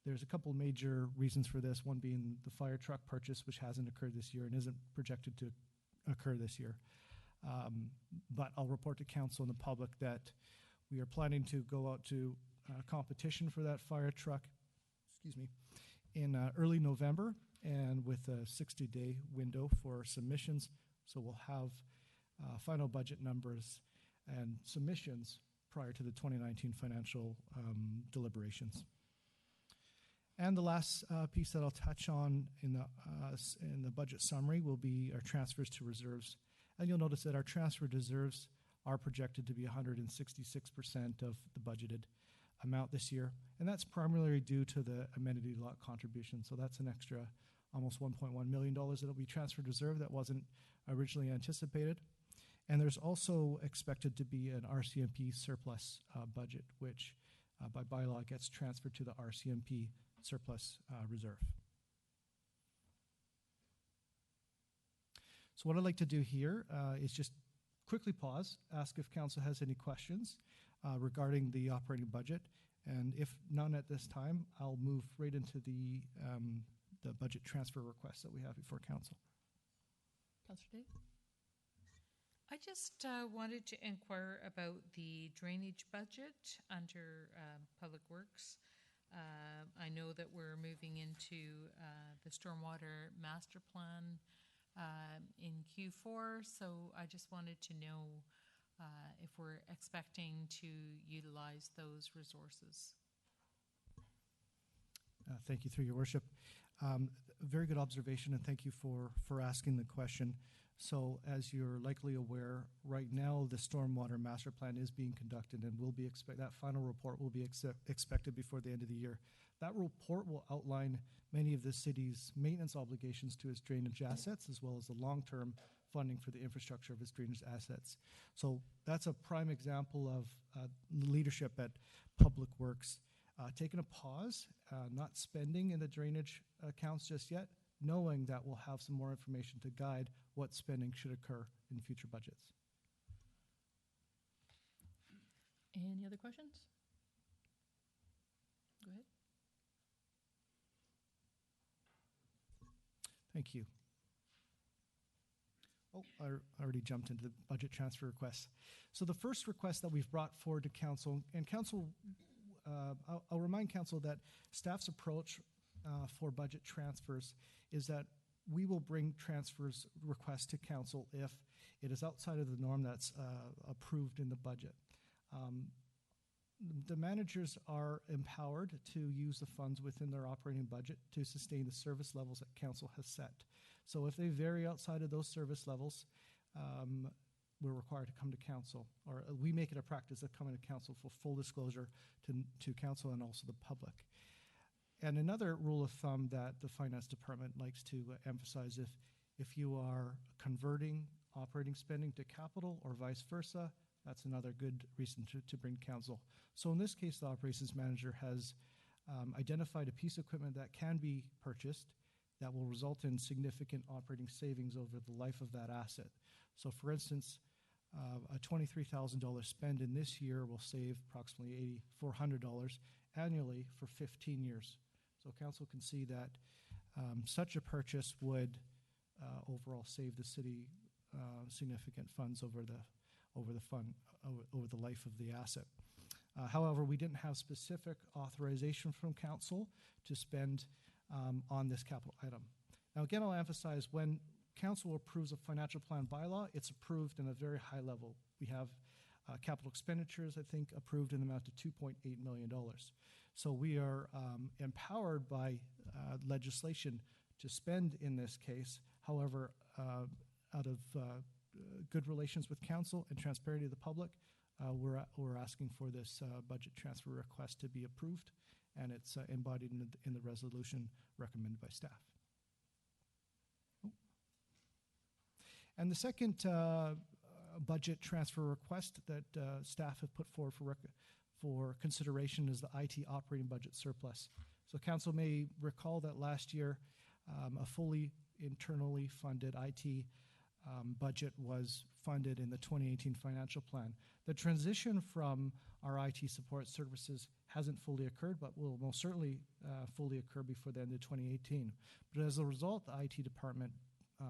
There's a couple major reasons for this, one being the fire truck purchase, which hasn't occurred this year and isn't projected to occur this year. But I'll report to council and the public that we are planning to go out to competition for that fire truck, in early November, and with a 60-day window for submissions. So we'll have final budget numbers and submissions prior to the 2019 financial deliberations. And the last piece that I'll touch on in the budget summary will be our transfers to reserves. And you'll notice that our transfer reserves are projected to be 166% of the budgeted amount this year. And that's primarily due to the amenity lot contribution. So that's an extra almost $1.1 million that will be transferred reserve that wasn't originally anticipated. And there's also expected to be an RCMP surplus budget, which by bylaw gets transferred to the RCMP surplus reserve. So what I'd like to do here is just quickly pause, ask if council has any questions regarding the operating budget. And if none at this time, I'll move right into the budget transfer requests that we have before council. Councillor Day? I just wanted to inquire about the drainage budget under Public Works. I know that we're moving into the Stormwater Master Plan in Q4, so I just wanted to know if we're expecting to utilize those resources. Thank you, through your worship. Very good observation, and thank you for asking the question. So as you're likely aware, right now the Stormwater Master Plan is being conducted, and will be that final report will be expected before the end of the year. That report will outline many of the city's maintenance obligations to its drainage assets, as well as the long-term funding for the infrastructure of its drainage assets. So that's a prime example of leadership at Public Works taking a pause, not spending in the drainage accounts just yet, knowing that we'll have some more information to guide what spending should occur in future budgets. Any other questions? Go ahead. Thank you. Oh, I already jumped into the budget transfer requests. So the first request that we've brought forward to council, and council, I'll remind council that staff's approach for budget transfers is that we will bring transfers requests to council if it is outside of the norm that's approved in the budget. The managers are empowered to use the funds within their operating budget to sustain the service levels that council has set. So if they vary outside of those service levels, we're required to come to council, or we make it a practice of coming to council for full disclosure to council and also the public. And another rule of thumb that the finance department likes to emphasize, if you are converting operating spending to capital or vice versa, that's another good reason to bring council. So in this case, the operations manager has identified a piece of equipment that can be purchased that will result in significant operating savings over the life of that asset. So for instance, a $23,000 spend in this year will save approximately $8,400 annually for 15 years. So council can see that such a purchase would overall save the city significant funds over the life of the asset. However, we didn't have specific authorization from council to spend on this capital item. Now again, I'll emphasize, when council approves a financial plan bylaw, it's approved in a very high level. We have capital expenditures, I think, approved in the amount of $2.8 million. So we are empowered by legislation to spend in this case. However, out of good relations with council and transparency to the public, we're asking for this budget transfer request to be approved, and it's embodied in the resolution recommended by staff. And the second budget transfer request that staff have put forward for consideration is the IT operating budget surplus. So council may recall that last year a fully internally funded IT budget was funded in the 2018 financial plan. The transition from our IT support services hasn't fully occurred, but will most certainly fully occur before the end of 2018. But as a result, the IT department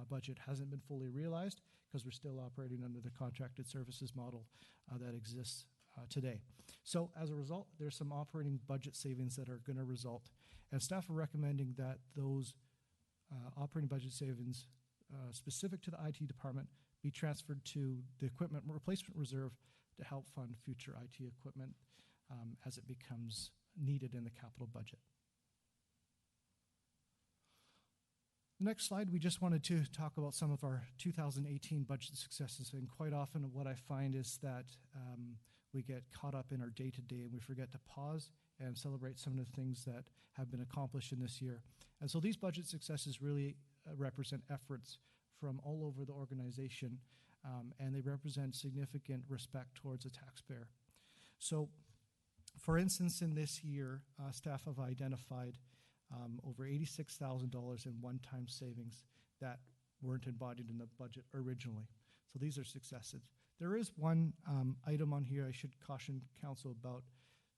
budget hasn't been fully realized because we're still operating under the contracted services model that exists today. So as a result, there's some operating budget savings that are going to result, and staff are recommending that those operating budget savings specific to the IT department be transferred to the equipment replacement reserve to help fund future IT equipment as it becomes needed in the capital budget. The next slide, we just wanted to talk about some of our 2018 budget successes. And quite often what I find is that we get caught up in our day-to-day and we forget to pause and celebrate some of the things that have been accomplished in this year. And so these budget successes really represent efforts from all over the organization, and they represent significant respect towards the taxpayer. So, for instance, in this year, staff have identified over $86,000 in one-time savings that weren't embodied in the budget originally. So these are successes. There is one item on here I should caution council about.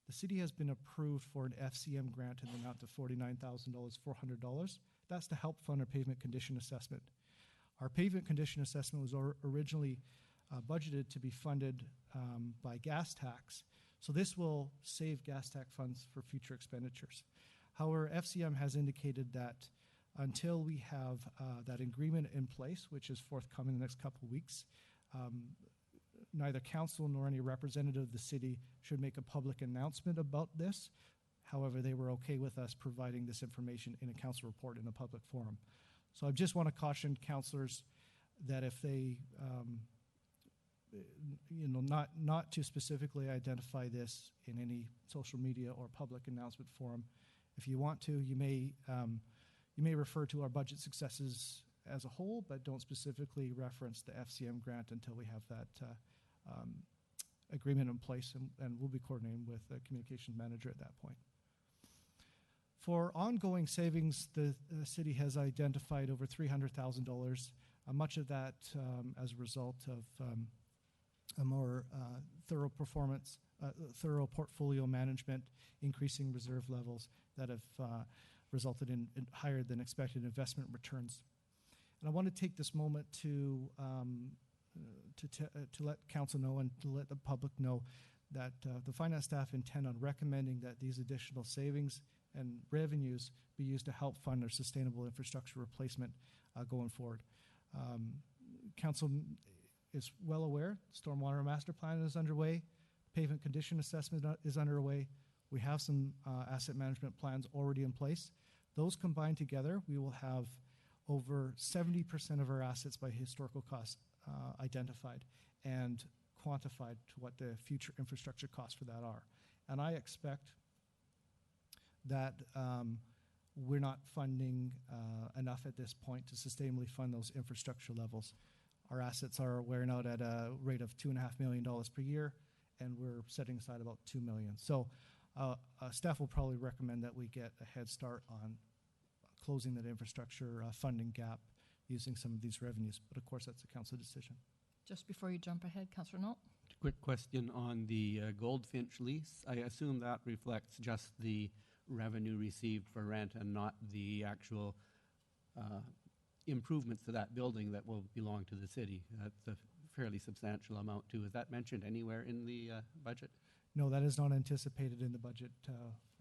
The city has been approved for an FCM grant in the amount of $49,400. That's to help fund our pavement condition assessment. Our pavement condition assessment was originally budgeted to be funded by gas tax. So this will save gas tax funds for future expenditures. However, FCM has indicated that until we have that agreement in place, which is forthcoming in the next couple of weeks, neither council nor any representative of the city should make a public announcement about this. However, they were okay with us providing this information in a council report in a public forum. So I just want to caution councillors that if they, not to specifically identify this in any social media or public announcement forum. If you want to, you may refer to our budget successes as a whole, but don't specifically reference the FCM grant until we have that agreement in place, and we'll be coordinating with the communications manager at that point. For ongoing savings, the city has identified over $300,000, much of that as a result of a more thorough portfolio management, increasing reserve levels that have resulted in higher than expected investment returns. And I want to take this moment to let council know and to let the public know that the finance staff intend on recommending that these additional savings and revenues be used to help fund our sustainable infrastructure replacement going forward. Council is well aware, Stormwater Master Plan is underway, pavement condition assessment is underway. We have some asset management plans already in place. Those combined together, we will have over 70% of our assets by historical cost identified and quantified to what the future infrastructure costs for that are. And I expect that we're not funding enough at this point to sustainably fund those infrastructure levels. Our assets are wearing out at a rate of $2.5 million per year, and we're setting aside about $2 million. So staff will probably recommend that we get a head start on closing that infrastructure funding gap using some of these revenues. But of course, that's a council decision. Just before you jump ahead, Councillor Knoll. Quick question on the Goldfinch lease. I assume that reflects just the revenue received for rent and not the actual improvements to that building that will belong to the city. That's a fairly substantial amount too. Is that mentioned anywhere in the budget? No, that is not anticipated in the budget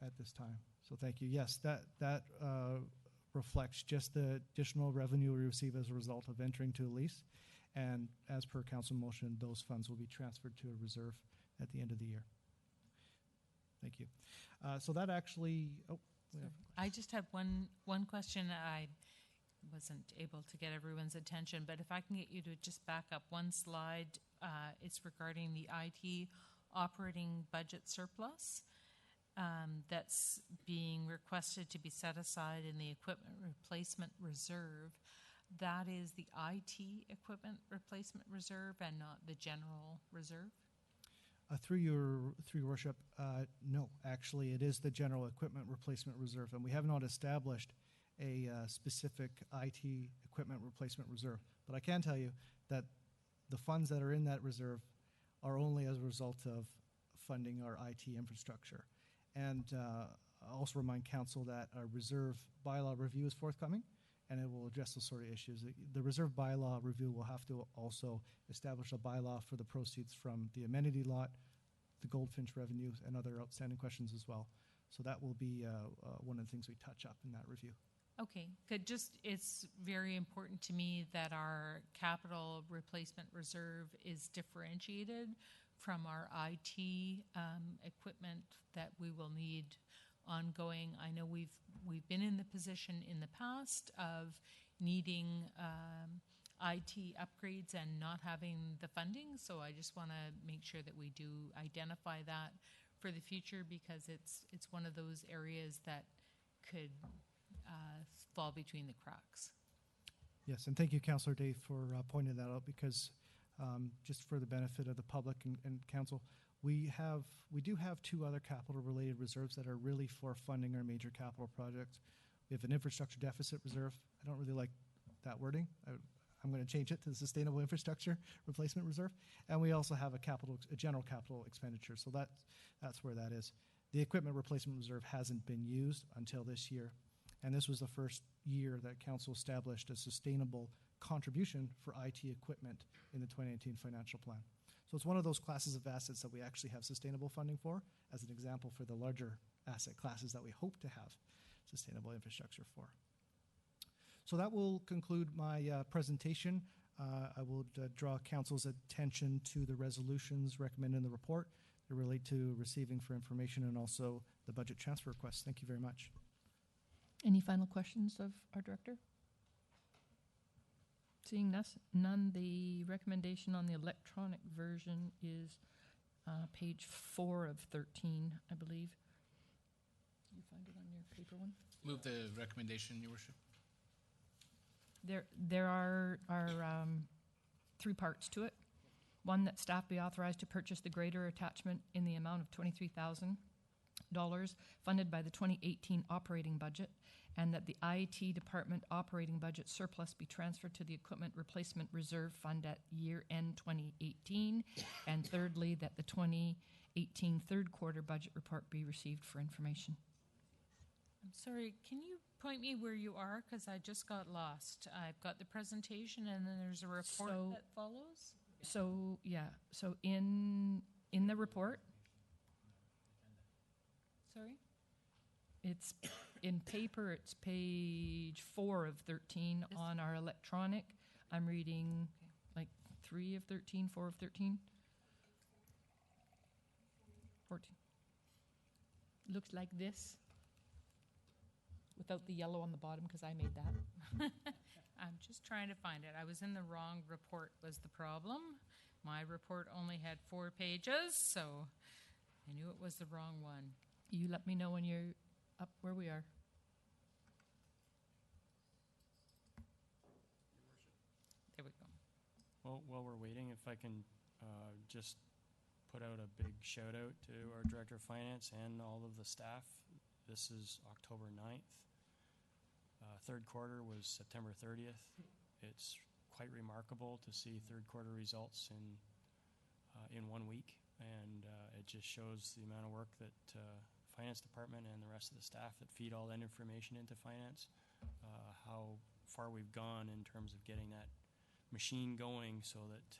at this time. So thank you. Yes, that reflects just the additional revenue we receive as a result of entering to a lease. And as per council motion, those funds will be transferred to a reserve at the end of the year. Thank you. So that actually, I just have one question. I wasn't able to get everyone's attention, but if I can get you to just back up one slide, it's regarding the IT operating budget surplus that's being requested to be set aside in the equipment replacement reserve. That is the IT equipment replacement reserve and not the general reserve? Through your worship, no, actually it is the general equipment replacement reserve, and we have not established a specific IT equipment replacement reserve. But I can tell you that the funds that are in that reserve are only as a result of funding our IT infrastructure. And I'll also remind council that our reserve bylaw review is forthcoming, and it will address those sort of issues. The reserve bylaw review will have to also establish a bylaw for the proceeds from the amenity lot, the Goldfinch revenues, and other outstanding questions as well. So that will be one of the things we touch up in that review. Okay, good. Just, it's very important to me that our capital replacement reserve is differentiated from our IT equipment that we will need ongoing. I know we've been in the position in the past of needing IT upgrades and not having the funding, so I just want to make sure that we do identify that for the future, because it's one of those areas that could fall between the cracks. Yes, and thank you, Councillor Day, for pointing that out, because just for the benefit of the public and council, we do have two other capital-related reserves that are really for funding our major capital projects. We have an infrastructure deficit reserve. I don't really like that wording. I'm going to change it to the Sustainable Infrastructure Replacement Reserve. And we also have a general capital expenditure. So that's where that is. The Equipment Replacement Reserve hasn't been used until this year. And this was the first year that council established a sustainable contribution for IT equipment in the 2018 financial plan. So it's one of those classes of assets that we actually have sustainable funding for, as an example for the larger asset classes that we hope to have sustainable infrastructure for. So that will conclude my presentation. I will draw council's attention to the resolutions recommended in the report. They relate to receiving for information and also the budget transfer request. Thank you very much. Any final questions of our director? Seeing none, the recommendation on the electronic version is page 4 of 13, I believe. Do you find it on your paper one? Move the recommendation, Your Worship. There are 3 parts to it. One, that staff be authorized to purchase the grader attachment in the amount of $23,000 funded by the 2018 operating budget, and that the IT department operating budget surplus be transferred to the Equipment Replacement Reserve Fund at year-end 2018. And thirdly, that the 2018 third quarter budget report be received for information. I'm sorry, can you point me where you are? Because I just got lost. I've got the presentation and then there's a report that follows. So, yeah, so in the report, Sorry? it's in paper, it's page 4 of 13. On our electronic, I'm reading like 3 of 13, 4 of 13. 14. Looks like this, without the yellow on the bottom, because I made that. I'm just trying to find it. I was in the wrong report was the problem. My report only had 4 pages, so I knew it was the wrong one. You let me know when you're up where we are. There we go. Well, while we're waiting, if I can just put out a big shout out to our Director of Finance and all of the staff. This is October 9th. Third quarter was September 30th. It's quite remarkable to see third quarter results in 1 week, and it just shows the amount of work that Finance Department and the rest of the staff that feed all that information into Finance, how far we've gone in terms of getting that machine going so that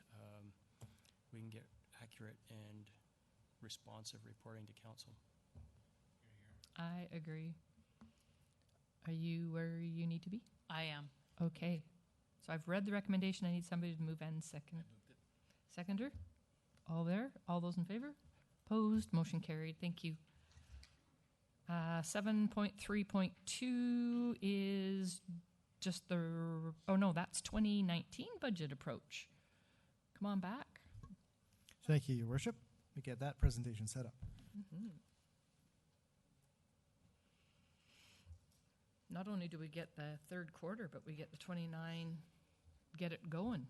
we can get accurate and responsive reporting to Council. I agree. Are you where you need to be? I am. Okay. So I've read the recommendation. I need somebody to move and second. I moved it. Seconder? All there? All those in favor? Opposed? Motion carried. Thank you. 7.3.2 is just the, oh no, that's 2019 budget approach. Come on back. Thank you, Your Worship. We get that presentation set up. Mm-hmm. Not only do we get the third quarter, but we get the 29, get it going.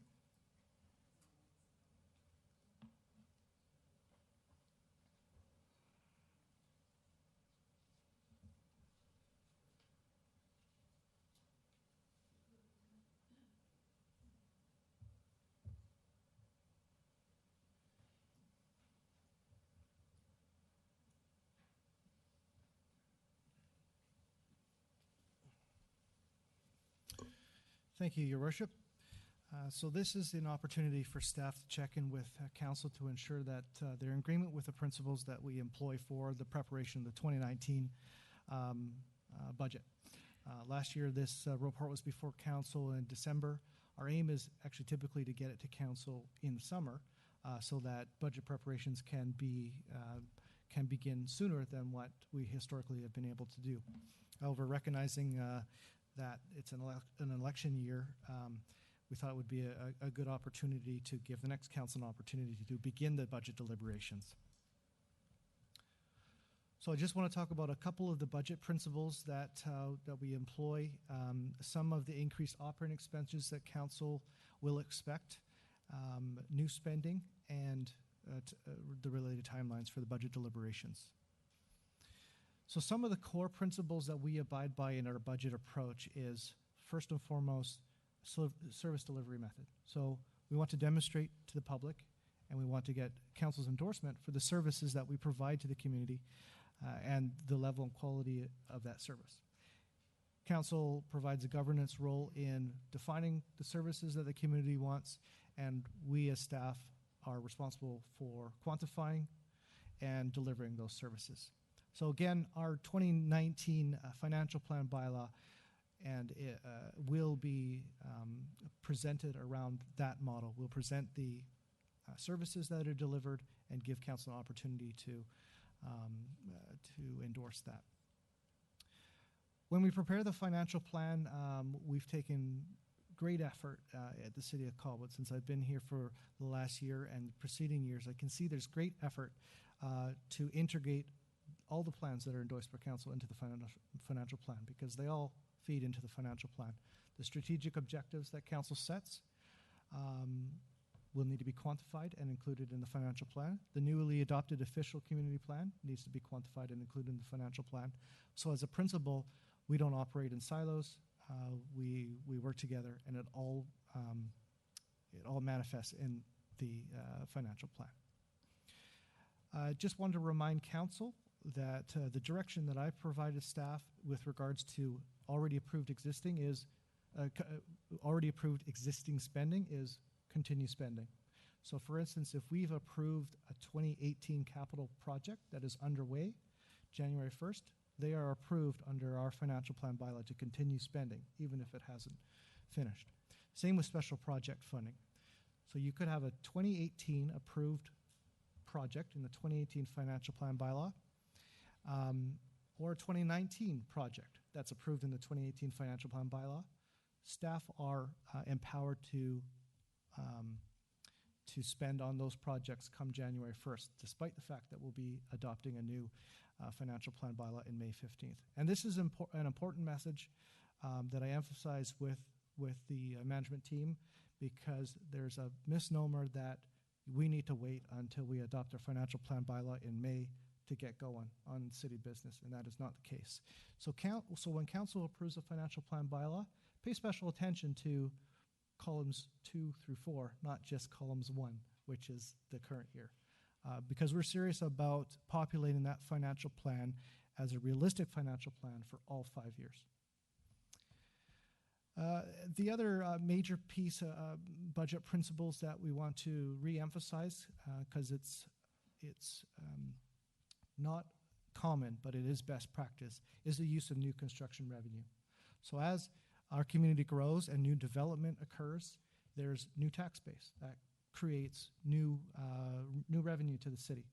Thank you, Your Worship. So this is an opportunity for staff to check in with council to ensure that they're in agreement with the principles that we employ for the preparation of the 2019 budget. Last year, this report was before council in December. Our aim is actually typically to get it to council in the summer so that budget preparations can begin sooner than what we historically have been able to do. However, recognizing that it's an election year, we thought it would be a good opportunity to give the next council an opportunity to begin the budget deliberations. So I just want to talk about a couple of the budget principles that we employ, some of the increased operating expenses that council will expect, new spending, and the related timelines for the budget deliberations. So some of the core principles that we abide by in our budget approach is, first and foremost, service delivery method. So we want to demonstrate to the public, and we want to get council's endorsement for the services that we provide to the community and the level and quality of that service. Council provides a governance role in defining the services that the community wants, and we as staff are responsible for quantifying and delivering those services. So again, our 2019 financial plan bylaw and it will be presented around that model. We'll present the services that are delivered and give council an opportunity to endorse that. When we prepare the financial plan, we've taken great effort at the City of Colwood. Since I've been here for the last year and preceding years, I can see there's great effort to integrate all the plans that are endorsed by council into the financial plan, because they all feed into the financial plan. The strategic objectives that council sets will need to be quantified and included in the financial plan. The newly adopted official community plan needs to be quantified and included in the financial plan. So as a principle, we don't operate in silos. We work together, and it all manifests in the financial plan. I just wanted to remind council that the direction that I've provided staff with regards to already approved existing spending is continue spending. So for instance, if we've approved a 2018 capital project that is underway January 1st, they are approved under our financial plan bylaw to continue spending, even if it hasn't finished. Same with special project funding. So you could have a 2018 approved project in the 2018 financial plan bylaw, or a 2019 project that's approved in the 2018 financial plan bylaw. Staff are empowered to spend on those projects come January 1st, despite the fact that we'll be adopting a new financial plan bylaw in May 15th. And this is an important message that I emphasize with the management team, because there's a misnomer that we need to wait until we adopt our financial plan bylaw in May to get going on city business, and that is not the case. So when council approves a financial plan bylaw, pay special attention to columns 2 through 4, not just columns 1, which is the current year, because we're serious about populating that financial plan as a realistic financial plan for all 5 years. The other major piece of budget principles that we want to re-emphasize, because it's not common, but it is best practice, is the use of new construction revenue. So as our community grows and new development occurs, there's new tax base that creates new revenue to the city.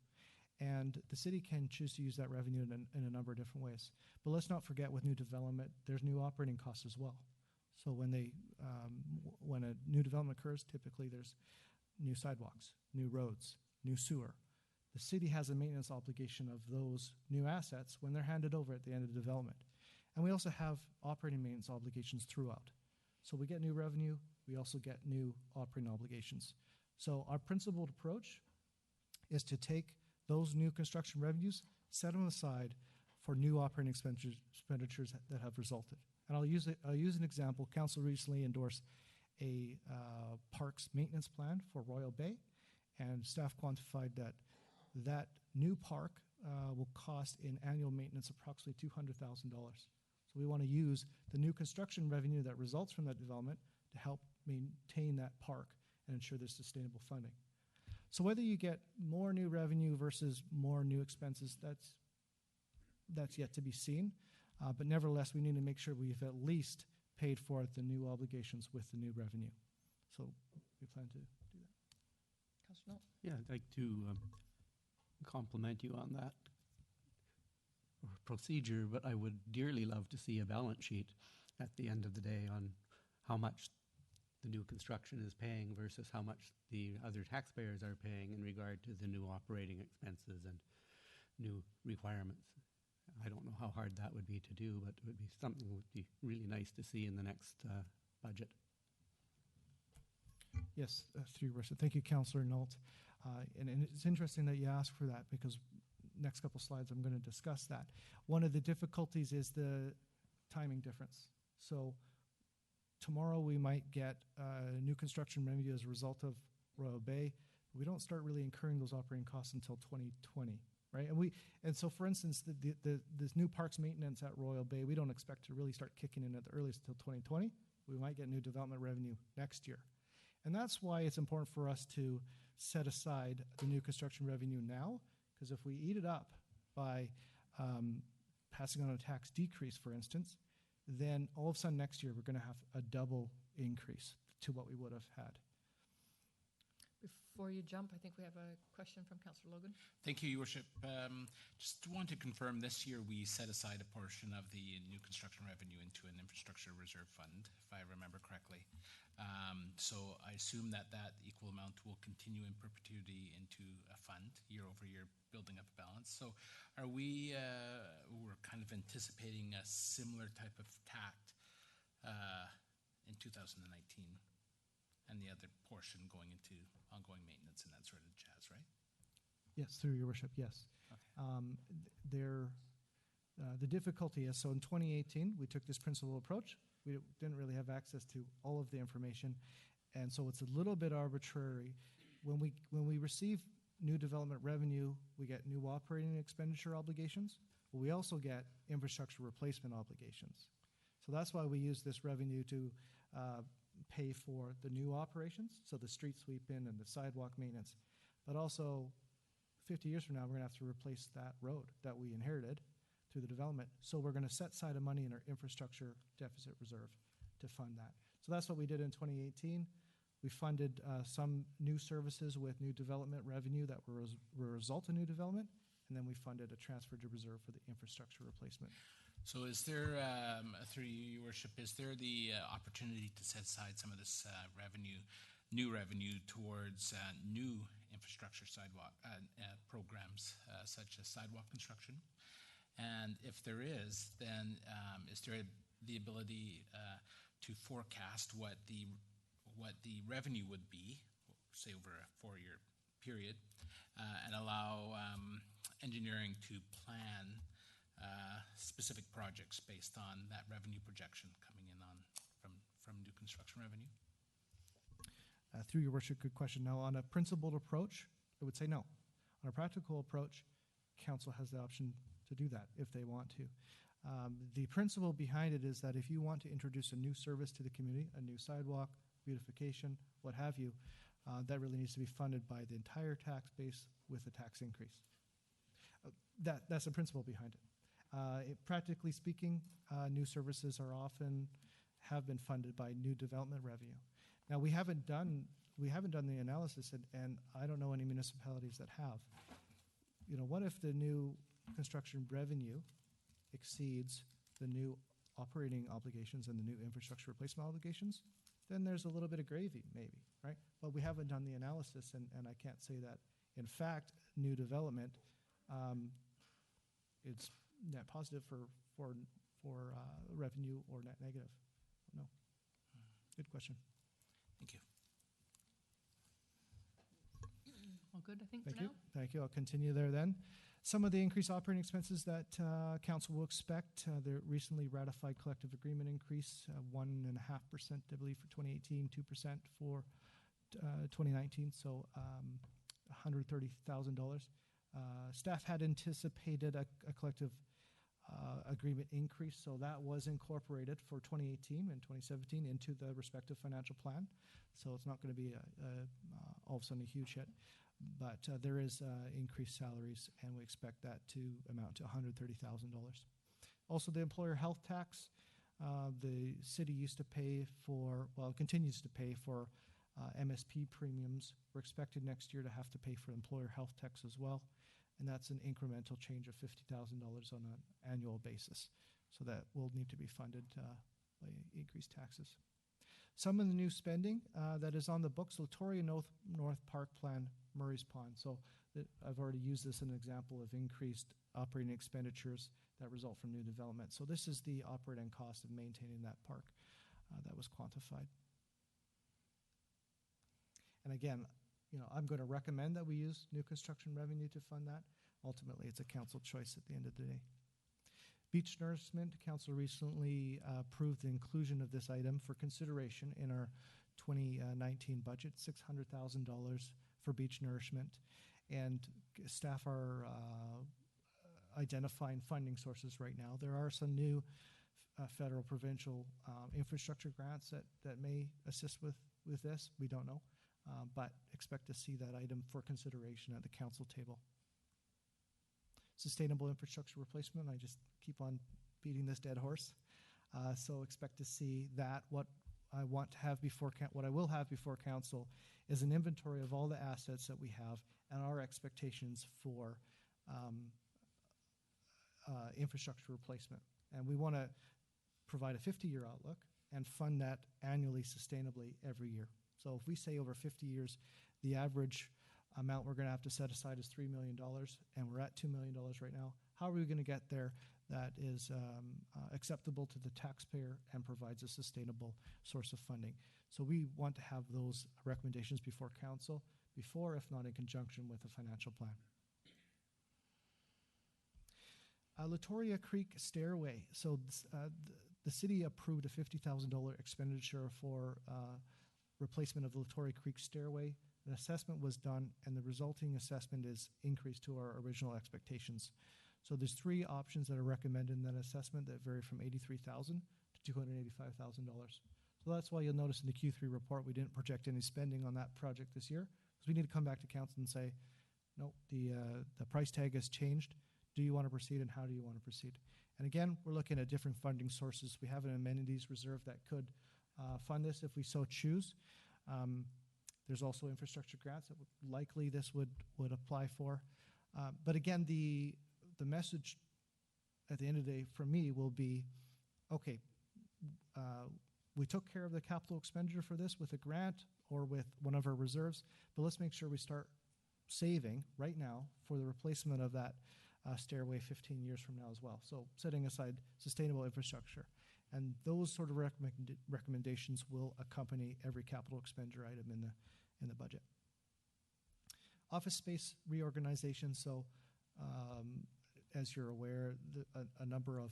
And the city can choose to use that revenue in a number of different ways. But let's not forget, with new development, there's new operating costs as well. So when a new development occurs, typically there's new sidewalks, new roads, new sewer. The city has a maintenance obligation of those new assets when they're handed over at the end of the development. And we also have operating maintenance obligations throughout. So we get new revenue, we also get new operating obligations. So our principled approach is to take those new construction revenues, set them aside for new operating expenditures that have resulted. And I'll use an example. Council recently endorsed a parks maintenance plan for Royal Bay, and staff quantified that new park will cost in annual maintenance approximately $200,000. So we want to use the new construction revenue that results from that development to help maintain that park and ensure there's sustainable funding. So whether you get more new revenue versus more new expenses, that's yet to be seen. But nevertheless, we need to make sure we've at least paid for the new obligations with the new revenue. So we plan to do that. Councillor Knoll? Yeah, I'd like to compliment you on that procedure, but I would dearly love to see a balance sheet at the end of the day on how much the new construction is paying versus how much the other taxpayers are paying in regard to the new operating expenses and new requirements. I don't know how hard that would be to do, but it would be something that would be really nice to see in the next budget. Yes, through your worship. Thank you, Councillor Nault. And it's interesting that you asked for that, because next couple slides I'm going to discuss that. One of the difficulties is the timing difference. So tomorrow we might get new construction revenue as a result of Royal Bay. We don't start really incurring those operating costs until 2020, right? And so, for instance, this new parks maintenance at Royal Bay, we don't expect to really start kicking in at the earliest until 2020. We might get new development revenue next year. And that's why it's important for us to set aside the new construction revenue now, because if we eat it up by passing on a tax decrease, for instance, then all of a sudden next year we're going to have a double increase to what we would have had. Before you jump, I think we have a question from Councillor Logan. Thank you, Your Worship. Just want to confirm, this year we set aside a portion of the new construction revenue into an infrastructure reserve fund, if I remember correctly. So I assume that equal amount will continue in perpetuity into a fund year over year, building up a balance. So are we're kind of anticipating a similar type of tact in 2019, and the other portion going into ongoing maintenance and that sort of jazz, right? Yes, through your worship, yes. Okay. The difficulty is, so in 2018, we took this principal approach. We didn't really have access to all of the information, and so it's a little bit arbitrary. When we receive new development revenue, we get new operating expenditure obligations, but we also get infrastructure replacement obligations. So that's why we use this revenue to pay for the new operations, so the street sweeping and the sidewalk maintenance. But also, 50 years from now, we're going to have to replace that road that we inherited through the development. So we're going to set aside money in our infrastructure deficit reserve to fund that. So that's what we did in 2018. We funded some new services with new development revenue that were a result of new development, and then we funded a transfer to reserve for the infrastructure replacement. So is there, through Your Worship, is there the opportunity to set aside some of this new revenue towards new infrastructure sidewalk programs, such as sidewalk construction? And if there is, then is there the ability to forecast what the revenue would be, say over a 4-year period, and allow engineering to plan specific projects based on that revenue projection coming in from new construction revenue? Through your worship, good question. Now, on a principled approach, I would say no. On a practical approach, council has the option to do that if they want to. The principle behind it is that if you want to introduce a new service to the community, a new sidewalk, beautification, what have you, that really needs to be funded by the entire tax base with a tax increase. That's the principle behind it. Practically speaking, new services have been funded by new development revenue. Now, we haven't done the analysis, and I don't know any municipalities that have. What if the new construction revenue exceeds the new operating obligations and the new infrastructure replacement obligations? Then there's a little bit of gravy, maybe, right? But we haven't done the analysis, and I can't say that. In fact, new development, it's net positive for revenue or net negative. No. Good question. Thank you. All good, I think, Thank for you. now. Thank you. I'll continue there then. Some of the increased operating expenses that council will expect, the recently ratified collective agreement increase, 1.5%, I believe, for 2018, 2% for 2019, so $130,000. Staff had anticipated a collective agreement increase. So that was incorporated for 2018 and 2017 into the respective financial plan. So it's not going to be all of a sudden a huge hit. But there is increased salaries, and we expect that to amount to $130,000. Also, the employer health tax, the city used to pay for, well, continues to pay for MSP premiums. We're expected next year to have to pay for employer health tax as well, and that's an incremental change of $50,000 on an annual basis. So that will need to be funded by increased taxes. Some of the new spending that is on the books, Latoria North Park Plan, Murray's Pond. So I've already used this as an example of increased operating expenditures that result from new development. So this is the operating cost of maintaining that park that was quantified. And again, I'm going to recommend that we use new construction revenue to fund that. Ultimately, it's a council choice at the end of the day. Beach nourishment, council recently approved the inclusion of this item for consideration in our 2019 budget, $600,000 for beach nourishment. And staff are identifying funding sources right now. There are some new federal, provincial infrastructure grants that may assist with this. We don't know, but expect to see that item for consideration at the council table. Sustainable infrastructure replacement, I just keep on beating this dead horse. So expect to see that. What I will have before council is an inventory of all the assets that we have and our expectations for infrastructure replacement. And we want to provide a 50-year outlook and fund that annually, sustainably every year. So if we say over 50 years, the average amount we're going to have to set aside is $3 million, and we're at $2 million right now, how are we going to get there that is acceptable to the taxpayer and provides a sustainable source of funding? So we want to have those recommendations before council, before, if not in conjunction with a financial plan. Latoria Creek Stairway. So the city approved a $50,000 expenditure for replacement of the Latoria Creek Stairway. An assessment was done, and the resulting assessment is increased to our original expectations. So there's three options that are recommended in that assessment that vary from $83,000 to $285,000. So that's why you'll notice in the Q3 report we didn't project any spending on that project this year, because we need to come back to council and say, no, the price tag has changed. Do you want to proceed, and how do you want to proceed? And again, we're looking at different funding sources. We have an amenities reserve that could fund this if we so choose. There's also infrastructure grants that likely this would apply for. But again, the message at the end of the day for me will be, okay, we took care of the capital expenditure for this with a grant or with one of our reserves, but let's make sure we start saving right now for the replacement of that stairway 15 years from now as well. So setting aside sustainable infrastructure. And those sort of recommendations will accompany every capital expenditure item in the budget. Office space reorganization. So as you're aware, a number of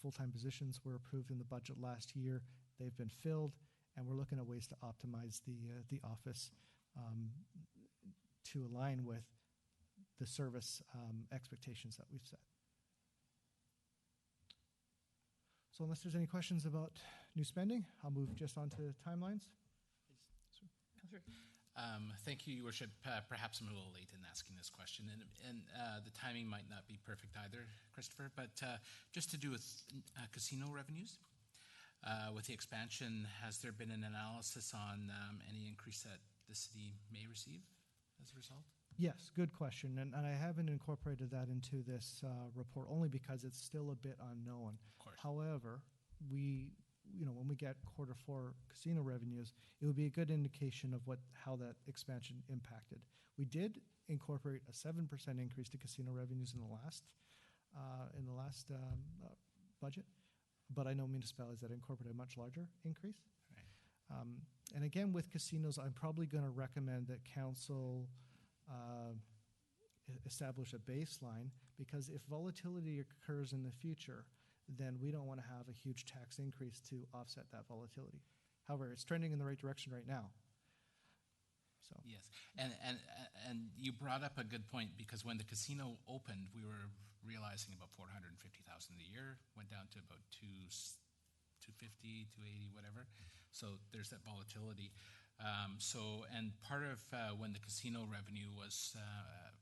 full-time positions were approved in the budget last year. They've been filled, and we're looking at ways to optimize the office to align with the service expectations that we've set. So unless there's any questions about new spending, I'll move just on to timelines. Thank you, Your Worship. Perhaps I'm a little late in asking this question, and the timing might not be perfect either, Christopher, but just to do with casino revenues. With the expansion, has there been an analysis on any increase that the city may receive as a result? Yes, good question, and I haven't incorporated that into this report only because it's still a bit unknown. Of course. However, when we get Q4 casino revenues, it would be a good indication of how that expansion impacted. We did incorporate a 7% increase to casino revenues in the last budget, but I know municipalities that incorporate a much larger increase. Right. And again, with casinos, I'm probably going to recommend that council establish a baseline, because if volatility occurs in the future, then we don't want to have a huge tax increase to offset that volatility. However, it's trending in the right direction right now. So Yes, and you brought up a good point, because when the casino opened, we were realizing about 450,000 a year, went down to about 250, 280, whatever. So there's that volatility. And part of when the casino revenue was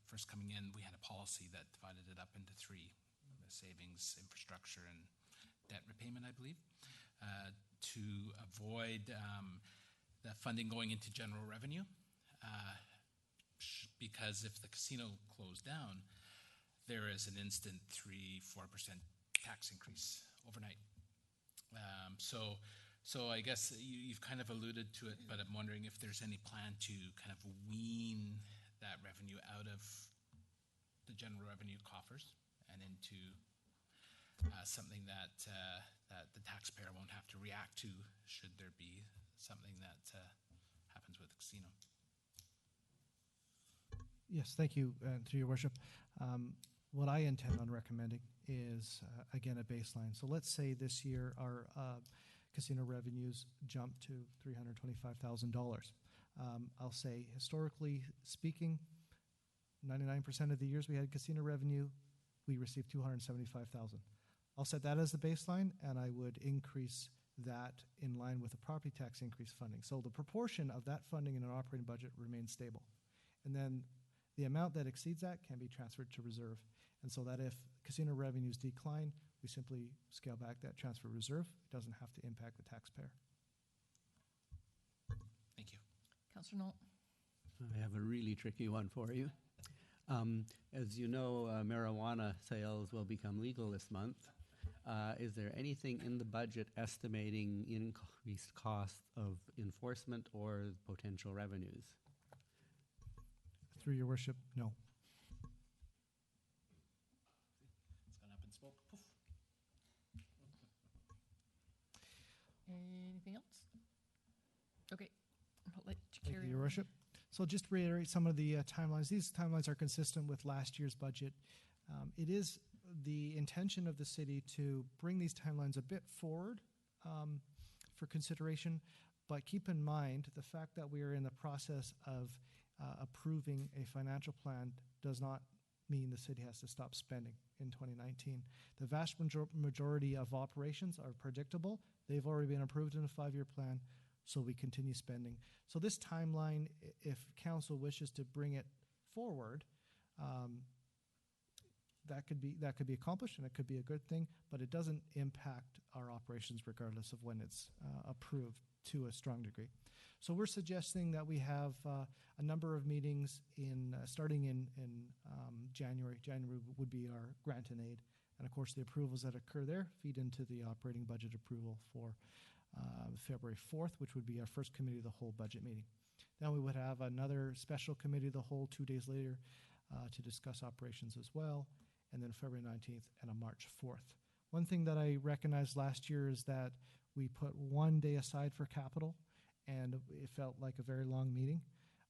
first coming in, we had a policy that divided it up into three: savings, infrastructure, and debt repayment, I believe, to avoid that funding going into general revenue. Because if the casino closed down, there is an instant 3-4% tax increase overnight. So I guess you've kind of alluded to it, but I'm wondering if there's any plan to kind of wean that revenue out of the general revenue coffers and into something that the taxpayer won't have to react to should there be something that happens with the casino. yes, thank you, through your worship. What I intend on recommending is, again, a baseline. So let's say this year our casino revenues jump to $325,000. I'll say, historically speaking, 99% of the years we had casino revenue, we received $275,000. I'll set that as the baseline, and I would increase that in line with the property tax increase funding. So the proportion of that funding in an operating budget remains stable. And then the amount that exceeds that can be transferred to reserve. And so that if casino revenues decline, we simply scale back that transfer reserve. It doesn't have to impact the taxpayer. Thank you. Councillor Knoll. I have a really tricky one for you. As you know, marijuana sales will become legal this month. Is there anything in the budget estimating increased costs of enforcement or potential revenues? Through your worship, no. It's gone up in smoke. Poof. Anything else? Okay, I'll let you Thank carry you, Your on. Worship. So just to reiterate some of the timelines, these timelines are consistent with last year's budget. It is the intention of the city to bring these timelines a bit forward for consideration, but keep in mind the fact that we are in the process of approving a financial plan does not mean the city has to stop spending in 2019. The vast majority of operations are predictable. They've already been approved in a 5-year plan, so we continue spending. So this timeline, if council wishes to bring it forward, that could be accomplished, and it could be a good thing, but it doesn't impact our operations regardless of when it's approved to a strong degree. So we're suggesting that we have a number of meetings starting in January. January would be our grant and aid, and of course the approvals that occur there feed into the operating budget approval for February 4th, which would be our first committee of the whole budget meeting. Then we would have another special committee of the whole 2 days later to discuss operations as well, and then February 19th and a March 4th. One thing that I recognized last year is that we put 1 day aside for capital, and it felt like a very long meeting.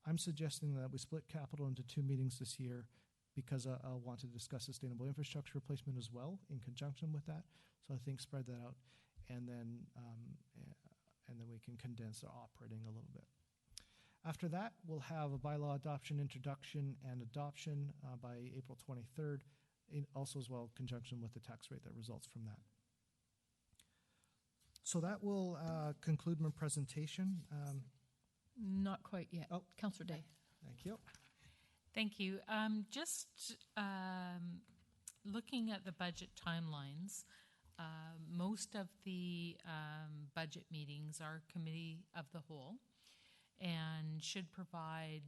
I'm suggesting that we split capital into 2 meetings this year because I want to discuss sustainable infrastructure replacement as well in conjunction with that. So I think spread that out, and then we can condense our operating a little bit. After that, we'll have a bylaw adoption, introduction, and adoption by April 23rd, also as well in conjunction with the tax rate that results from that. So that will conclude my presentation. Not quite yet. Oh. Councillor Day. Thank you. Thank you. Just looking at the budget timelines, most of the budget meetings are committee of the whole and should provide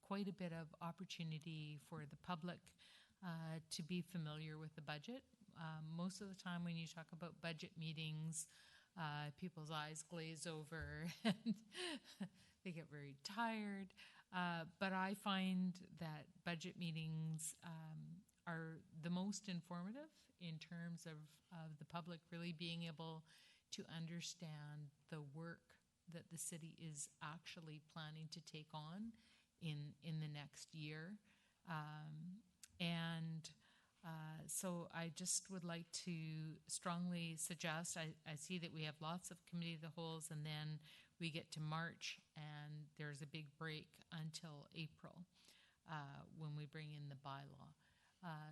quite a bit of opportunity for the public to be familiar with the budget. Most of the time when you talk about budget meetings, people's eyes glaze over and they get very tired. But I find that budget meetings are the most informative in terms of the public really being able to understand the work that the city is actually planning to take on in the next year. So I just would like to strongly suggest, I see that we have lots of committee of the wholes, and then we get to March and there's a big break until April when we bring in the bylaw.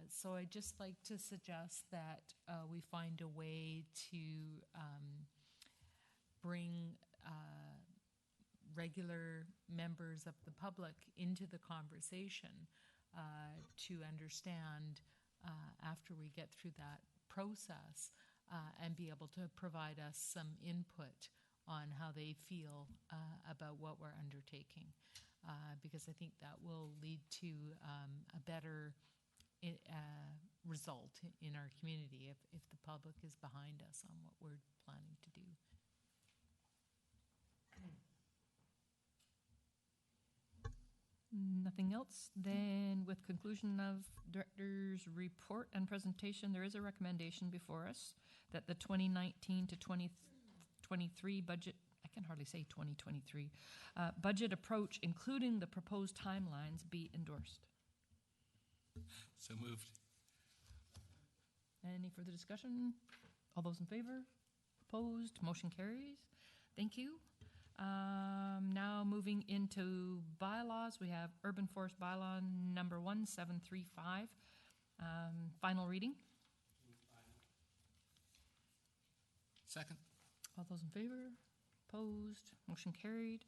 So I'd just like to suggest that we find a way to bring regular members of the public into the conversation to understand after we get through that process and be able to provide us some input on how they feel about what we're undertaking. Because I think that will lead to a better result in our community if the public is behind us on what we're planning to do. Nothing else? Then with conclusion of director's report and presentation, there is a recommendation before us that the 2019 to 2023 budget, I can hardly say 2023, budget approach, including the proposed timelines, be endorsed. So moved. Any further discussion? All those in favor? Opposed? Motion carries. Thank you. Now moving into bylaws, we have Urban Forest Bylaw number 1735, final reading. Second. All those in favor? Opposed? Motion carried.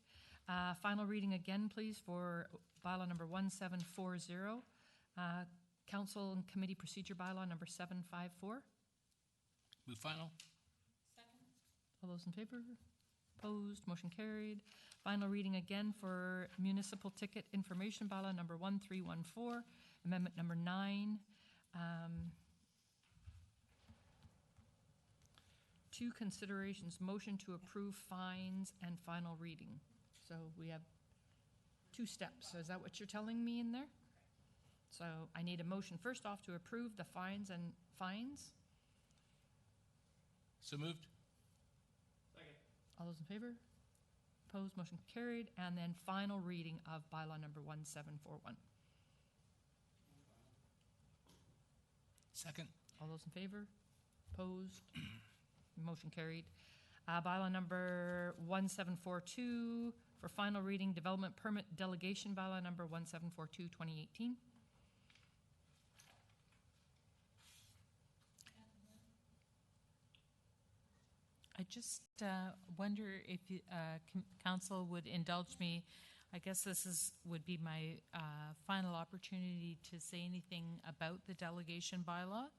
Final reading again, please, for bylaw number 1740. Council and Committee Procedure Bylaw number 754. Move final. All those in favor? Opposed? Motion carried. Final reading again for Municipal Ticket Information Bylaw number 1314, Amendment number 9. Two considerations, motion to approve fines and final reading. So we have two steps. So is that what you're telling me in there? So I need a motion first off to approve the fines and fines. So moved. All those in favor? Opposed? Motion carried. And then final reading of bylaw number 1741. Second. All those in favor? Opposed? Motion carried. Bylaw number 1742 for final reading, development permit delegation bylaw number 1742, 2018. I just wonder if council would indulge me. I guess this would be my final opportunity to say anything about the delegation bylaw.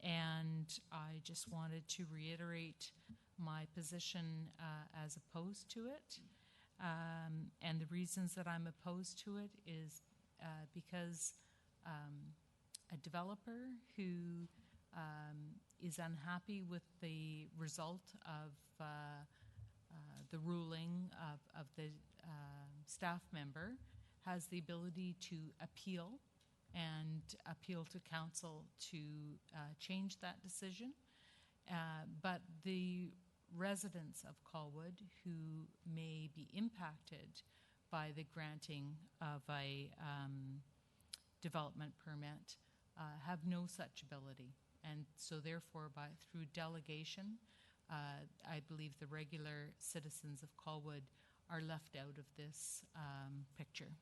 And I just wanted to reiterate my position as opposed to it. And the reasons that I'm opposed to it is because a developer who is unhappy with the result of the ruling of the staff member has the ability to appeal and appeal to council to change that decision. But the residents of Colwood who may be impacted by the granting of a development permit have no such ability. And so therefore, through delegation, I believe the regular citizens of Colwood are left out of this picture.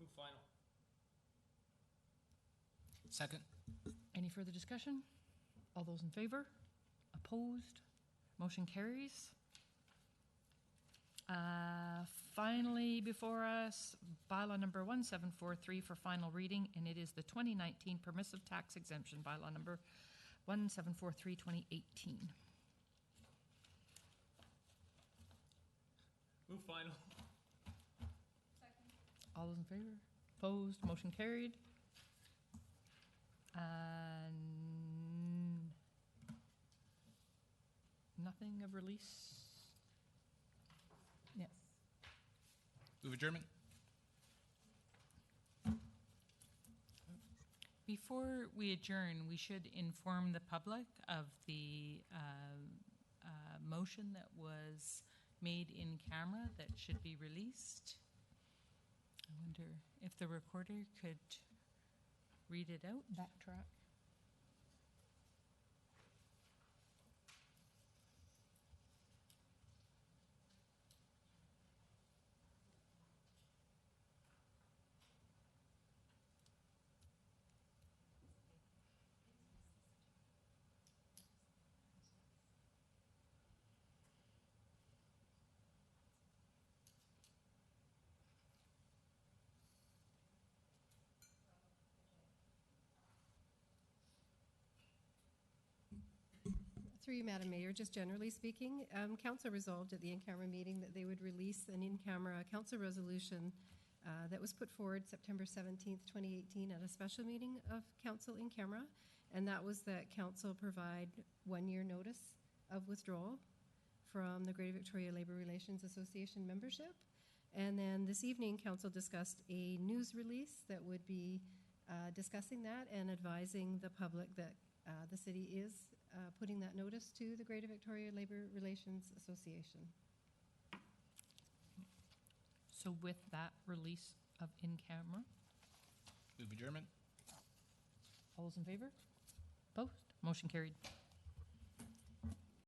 Move final. Second. Any further discussion? All those in favor? Opposed? Motion carries. Finally, before us, bylaw number 1743 for final reading, and it is the 2019 permissive tax exemption bylaw number 1743, 2018. Move final. All those in favor? Opposed? Motion carried. And nothing of release? Yes. Move adjournment. Before we adjourn, we should inform the public of the motion that was made in camera that should be released. I wonder if the recorder could read it out. Backtrack. Through you, Madam Mayor, just generally speaking, Council resolved at the in-camera meeting that they would release an in-camera council resolution that was put forward September 17th, 2018 at a special meeting of Council in camera, and that was that Council provide 1 year notice of withdrawal from the Greater Victoria Labour Relations Association membership. And then this evening, Council discussed a news release that would be discussing that and advising the public that the city is putting that notice to the Greater Victoria Labour Relations Association. So with that release of in-camera, Move adjournment. all those in favor? Opposed? Motion carried.